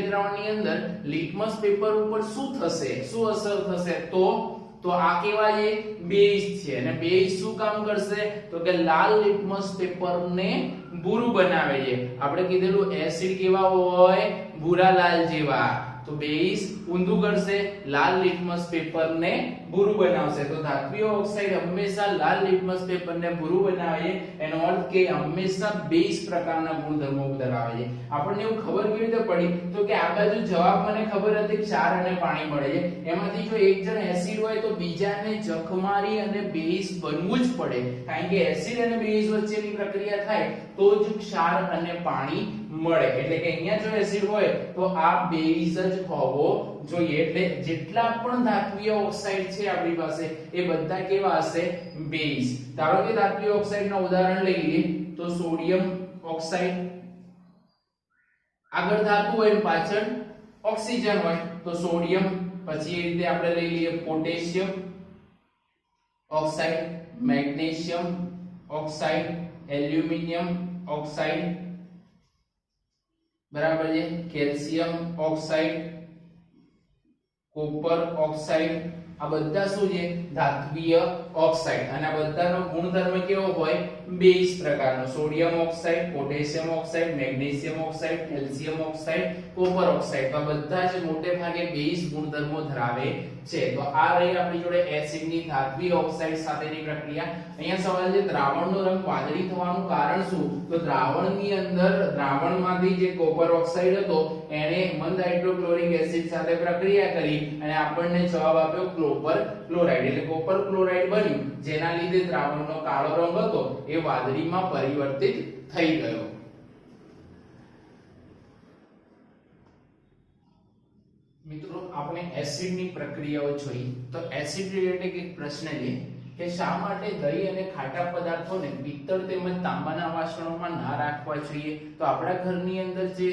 દ્રાવણની અંદર લિટમસ પેપર ઉપર શું થશે, શું અસર થશે? તો આ કેવા છે બેઝ છે, અને બેઝ શું કામ કરશે તો કે લાલ લિટમસ પેપરને ભૂરું બનાવે છે. આપણે કીધેલું એસિડ કેવા હોય ભૂરા લાલ જેવા, તો બેઝ ઊંધું કરશે, લાલ લિટમસ પેપરને ભૂરું બનાવશે. તો ધાત્વિય ઓક્સાઇડ હંમેશા લાલ લિટમસ પેપરને ભૂરું બનાવે, એનો અર્થ કે હંમેશા બેઝ પ્રકારના ગુણધર્મો ધરાવે છે. આપણને એવું ખબર કેવી રીતે પડી તો કે આ બાજુ જવાબ મને ખબર હતી ક્ષાર અને પાણી મળે છે, એમાંથી જો એક જણ એસિડ હોય તો બીજાને જખ મારી અને બેઝ બનવું જ પડે, કારણ કે એસિડ અને બેઝ વચ્ચેની પ્રક્રિયા થાય તો જ ક્ષાર અને પાણી મળે. એટલે કે અહીંયા જો એસિડ હોય તો આ બેઝ જ હોવો જોઈએ. એટલે જેટલા પણ ધાત્વિય ઓક્સાઇડ છે આપણી પાસે એ બધા કેવા હશે બેઝ. ધારો કે ધાત્વિય ઓક્સાઇડના ઉદાહરણ લઈ લઈએ તો સોડિયમ ઓક્સાઇડ, આગળ ધાતુ હોય પાછળ ઓક્સિજન હોય તો સોડિયમ, પછી એ રીતે આપણે લઈ લઈએ potassium oxide, magnesium oxide, aluminium oxide, બરાબર છે, કેલ્શિયમ ઓક્સાઇડ, કોપર ઓક્સાઇડ. આ બધા શું છે ધાત્વિય ઓક્સાઇડ, અને આ બધાનો ગુણધર્મ કેવો હોય બેઝ પ્રકારનો. Sodium oxide, potassium oxide, magnesium oxide, calcium oxide, copper oxide. તો બધા જ મોટે ભાગે બેઝ ગુણધર્મો ધરાવે છે. તો આ રહી આપણી જોડે એસિડની ધાત્વિય ઓક્સાઇડ સાથેની પ્રક્રિયા. અહીંયા સવાલ છે દ્રાવણનો રંગ વાદળી થવાનું કારણ શું? તો દ્રાવણની અંદર દ્રાવણમાંથી જે કોપર ઓક્સાઇડ હતો એને મંદ હાઇડ્રોક્લોરિક એસિડ સાથે પ્રક્રિયા કરી અને આપણને જવાબ આપ્યો કોપર ક્લોરાઇડ. એટલે કોપર ક્લોરાઇડ બન્યું, જેના લીધે દ્રાવણનો કાળો રંગ હતો એ વાદળીમાં પરિવર્તિત થઈ ગયો. મિત્રો આપણે એસિડની પ્રક્રિયાઓ જોઈ, તો એસિડ રિલેટેડ એક પ્રશ્ન છે કે શા માટે દહીં અને ખાટા પદાર્થોને પિત્તળ તેમજ તાંબાના વાસણોમાં ના રાખવા જોઈએ? તો આપણા ઘરની અંદર જે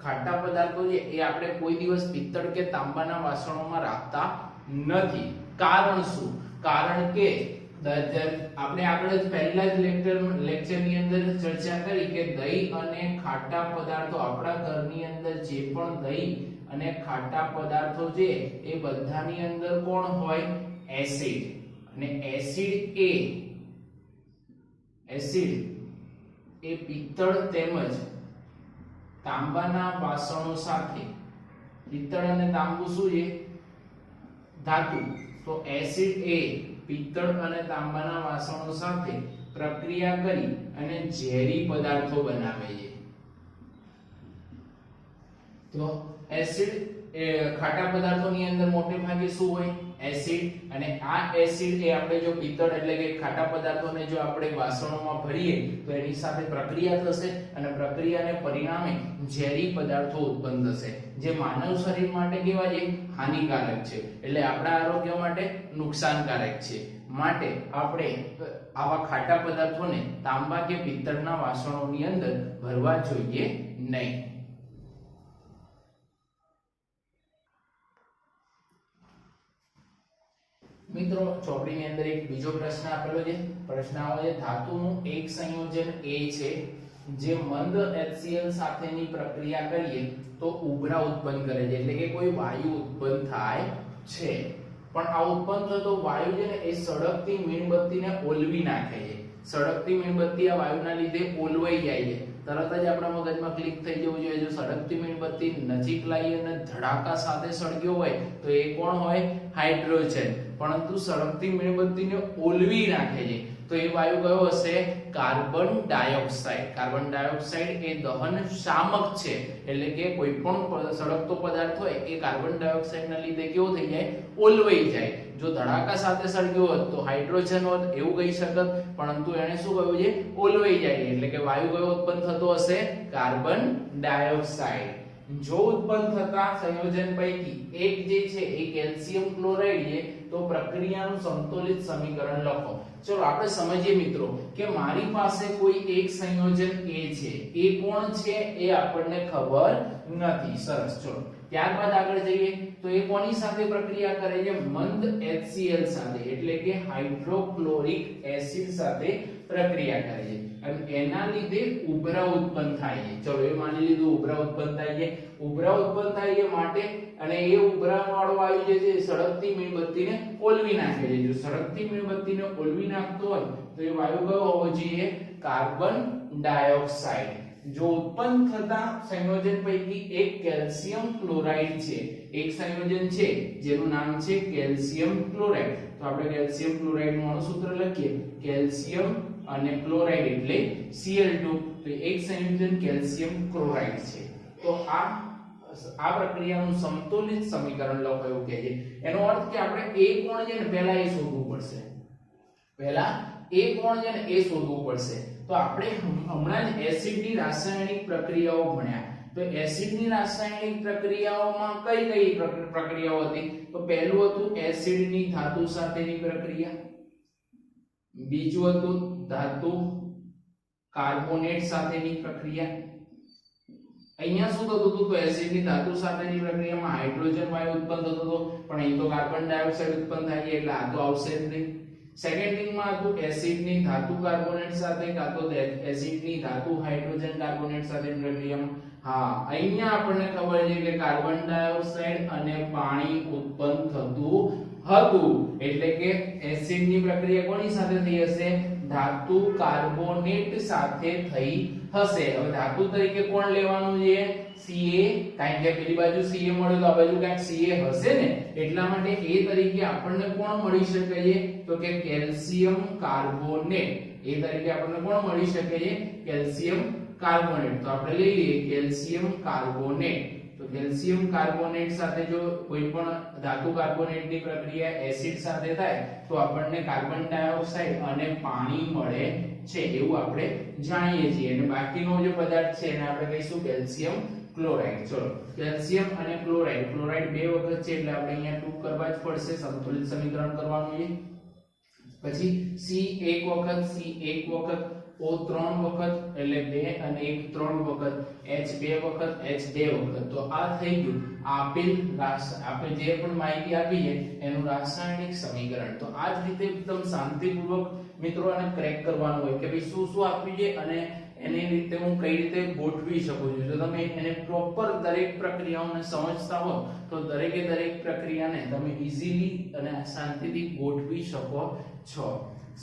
ખાટા પદાર્થો છે એ આપણે કોઈ દિવસ પિત્તળ કે તાંબાના વાસણોમાં રાખતા નથી. કારણ શું? કારણ કે આપણે આગળ જ પહેલા જ લેક્ચરની અંદર ચર્ચા કરી કે દહીં અને ખાટા પદાર્થો, આપણા ઘરની અંદર જે પણ દહીં અને ખાટા પદાર્થો છે એ બધાની અંદર કોણ હોય એસિડ, અને એસિડ એ પિત્તળ તેમજ તાંબાના વાસણો સાથે પિત્તળ અને તાંબુ શું છે? ધાતુ. તો એસિડ એ પિત્તળ અને તાંબાના વાસણો સાથે પ્રક્રિયા કરી અને ઝેરી પદાર્થો બનાવે છે. તો એસિડ એ ખાટા પદાર્થોની અંદર મોટે ભાગે શું હોય? એસિડ. અને આ એસિડ એ આપણે જો પિત્તળ એટલે કે ખાટા પદાર્થોને જો આપણે વાસણોમાં ભરીએ તો એની સાથે પ્રક્રિયા થશે અને પ્રક્રિયાને પરિણામે ઝેરી પદાર્થો ઉત્પન્ન થશે, જે માનવ શરીર માટે કેવા છે? હાનિકારક છે, એટલે આપણા આરોગ્ય માટે નુકસાનકારક છે. માટે આપણે આવા ખાટા પદાર્થોને તાંબા કે પિત્તળના વાસણોની અંદર ભરવા જોઈએ નહીં. મિત્રો ચોપડીની અંદર એક બીજો પ્રશ્ન આપેલો છે. પ્રશ્ન આવો છે, ધાતુનું એક સંયોજન A છે જે મંદ HCl સાથેની પ્રક્રિયા કરીએ તો ઉભરા ઉત્પન્ન કરે છે, એટલે કે કોઈ વાયુ ઉત્પન્ન થાય છે. પણ આ ઉત્પન્ન થતો વાયુ છે ને એ સળગતી મીણબત્તીને ઓલવી નાખે છે. સળગતી મીણબત્તી આ વાયુના લીધે ઓલવાઈ જાય છે. તરત જ આપણા મગજમાં ક્લિક થઈ જવું જોઈએ, જો સળગતી મીણબત્તી નજીક લાવી અને ધડાકા સાથે સળગ્યો હોય તો એ કોણ હોય? હાઇડ્રોજન. પરંતુ સળગતી મીણબત્તીને ઓલવી નાખે છે તો એ વાયુ કયો હશે? Carbon dioxide. કાર્બન ડાયોક્સાઇડ એ દહન શામક છે, એટલે કે કોઈ પણ સળગતો પદાર્થ હોય એ કાર્બન ડાયોક્સાઇડના લીધે કેવો થઈ જાય? ઓલવાઈ જાય. જો ધડાકા સાથે સળગ્યો હોત તો હાઇડ્રોજન હોત એવું કહી શકત, પરંતુ એને શું કહ્યું છે? ઓલવાઈ જાય, એટલે કે વાયુ કયો ઉત્પન્ન થતો હશે? Carbon dioxide. જો ઉત્પન્ન થતા સંયોજન પૈકી એક જે છે એ કેલ્શિયમ ક્લોરાઇડ છે તો પ્રક્રિયાનું સંતુલિત સમીકરણ લખો. ચલો આપણે સમજીએ મિત્રો કે મારી પાસે કોઈ એક સંયોજન A છે, એ કોણ છે એ આપણને ખબર નથી. સરસ. ચલો ત્યારબાદ આગળ જઈએ તો એ કોની સાથે પ્રક્રિયા કરે છે? મંદ HCl સાથે, એટલે કે હાઇડ્રોક્લોરિક એસિડ સાથે પ્રક્રિયા કરે છે અને એના લીધે ઉભરા ઉત્પન્ન થાય છે. ચલો એ માની લીધું ઉભરા ઉત્પન્ન થાય છે. ઉભરા ઉત્પન્ન થાય છે માટે અને એ ઉભરાવાળો વાયુ જે છે સળગતી મીણબત્તીને ઓલવી નાખે છે. જો સળગતી મીણબત્તીને ઓલવી નાખતો હોય તો એ વાયુ કયો હોવો જોઈએ? Carbon dioxide. જો ઉત્પન્ન થતા સંયોજન પૈકી એક કેલ્શિયમ ક્લોરાઇડ છે, એક સંયોજન છે જેનું નામ છે કેલ્શિયમ ક્લોરાઇડ. તો આપણે કેલ્શિયમ ક્લોરાઇડ નું અણુસૂત્ર લખીએ, કેલ્શિયમ અને ક્લોરાઇડ એટલે Cl2. તો એક સંયોજન કેલ્શિયમ ક્લોરાઇડ છે. તો આ પ્રક્રિયાનું સંતુલિત સમીકરણ લખો એવું કહે છે. એનો અર્થ કે આપણે A કોણ છે ને પહેલા એ શોધવું પડશે. પહેલા A કોણ છે ને એ શોધવું પડશે. તો આપણે હમણાં જ એસિડની રાસાયણિક પ્રક્રિયાઓ ભણ્યા. તો એસિડની રાસાયણિક પ્રક્રિયાઓમાં કઈ કઈ પ્રક્રિયાઓ હતી? તો પહેલું હતું એસિડની ધાતુ સાથેની પ્રક્રિયા, બીજું હતું ધાતુ કાર્બોનેટ સાથેની પ્રક્રિયા. અહીંયા શું થતું હતું? તો એસિડની ધાતુ સાથેની પ્રક્રિયામાં હાઇડ્રોજન વાયુ ઉત્પન્ન થતો હતો, પણ અહીં તો કાર્બન ડાયોક્સાઇડ ઉત્પન્ન થાય છે એટલે આ તો આવશે જ નહીં. સેકન્ડ થિંગમાં હતું એસિડની ધાતુ કાર્બોનેટ સાથે કાં તો એસિડની ધાતુ હાઇડ્રોજન કાર્બોનેટ સાથેની પ્રક્રિયામાં અહીંયા આપણને ખબર છે કે કાર્બન ડાયોક્સાઇડ અને પાણી ઉત્પન્ન થતું હતું, એટલે કે એસિડની પ્રક્રિયા કોની સાથે થઈ હશે? ધાતુ કાર્બોનેટ સાથે થઈ હશે. હવે ધાતુ તરીકે કોણ લેવાનું છે? Ca, કારણ કે પેલી બાજુ Ca મળ્યો તો આ બાજુ કાંઈક Ca હશે ને, એટલા માટે A તરીકે આપણને કોણ મળી શકે છે? તો કે કેલ્શિયમ કાર્બોનેટ. A તરીકે આપણને કોણ મળી શકે છે? Calcium carbonate. તો આપણે લઈ લઈએ કેલ્શિયમ કાર્બોનેટ. તો કેલ્શિયમ કાર્બોનેટ સાથે જો કોઈ પણ ધાતુ કાર્બોનેટની પ્રક્રિયા એસિડ સાથે થાય તો આપણને કાર્બન ડાયોક્સાઇડ અને પાણી મળે છે એવું આપણે જાણીએ છીએ. અને બાકીનો જે પદાર્થ છે એને આપણે કહીશું કેલ્શિયમ ક્લોરાઇડ. ચલો કેલ્શિયમ અને ક્લોરાઇડ, ક્લોરાઇડ બે વખત છે એટલે આપણે અહીંયા ટૂંક કરવા જ પડશે, સંતુલિત સમીકરણ કરવાનું છે. પછી C એક વખત, C એક વખત, O 3 વખત એટલે 2 અને 1 3 વખત, H 2 વખત, H 2 વખત. તો આ થઈ ગયું આપેલ આપણે જે પણ માહિતી આપી છે એનું રાસાયણિક સમીકરણ. તો આ જ રીતે એકદમ શાંતિપૂર્વક મિત્રો આને ક્રેક કરવાનું હોય કે ભાઈ શું શું આપ્યું છે અને એની રીતે હું કઈ રીતે ગોઠવી શકું છું. જો તમે એને પ્રોપર દરેક પ્રક્રિયાઓને સમજતા હો તો દરેક પ્રક્રિયાને તમે ઈઝીલી અને શાંતિથી ગોઠવી શકો છો.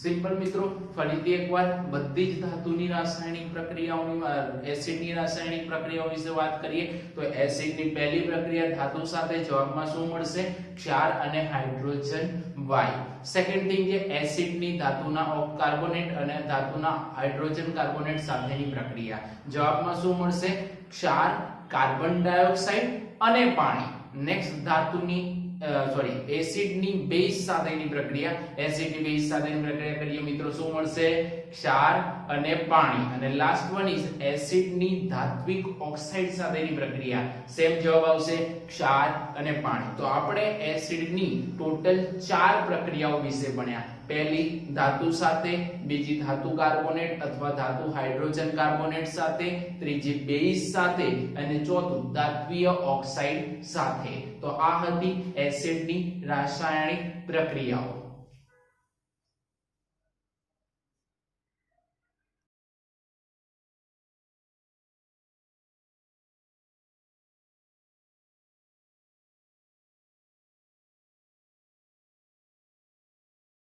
સિમ્પલ મિત્રો, ફરીથી એકવાર બધી જ ધાતુની રાસાયણિક પ્રક્રિયાઓની એસિડની રાસાયણિક પ્રક્રિયાઓ વિશે વાત કરીએ તો એસિડની પહેલી પ્રક્રિયા ધાતુ સાથે, જવાબમાં શું મળશે? ક્ષાર અને હાઇડ્રોજન વાયુ. સેકન્ડ થિંગ છે એસિડની ધાતુના કાર્બોનેટ અને ધાતુના હાઇડ્રોજન કાર્બોનેટ સાથેની પ્રક્રિયા, જવાબમાં શું મળશે? ક્ષાર, કાર્બન ડાયોક્સાઇડ અને પાણી. નેક્સ્ટ ધાતુની એસિડની બેઝ સાથેની પ્રક્રિયા, એસિડની બેઝ સાથેની પ્રક્રિયા કરીએ મિત્રો, શું મળશે? ક્ષાર અને પાણી. અને લાસ્ટ વન ઇઝ એસિડની ધાત્વિક ઓક્સાઇડ સાથેની પ્રક્રિયા, સેમ જવાબ આવશે ક્ષાર અને પાણી. તો આપણે એસિડની ટોટલ 4 પ્રક્રિયાઓ વિશે ભણ્યા. પહેલી ધાતુ સાથે, બીજી ધાતુ કાર્બોનેટ અથવા ધાતુ હાઇડ્રોજન કાર્બોનેટ સાથે, ત્રીજી બેઝ સાથે અને ચોથું ધાત્વિય ઓક્સાઇડ સાથે. તો આ હતી એસિડની રાસાયણિક પ્રક્રિયાઓ.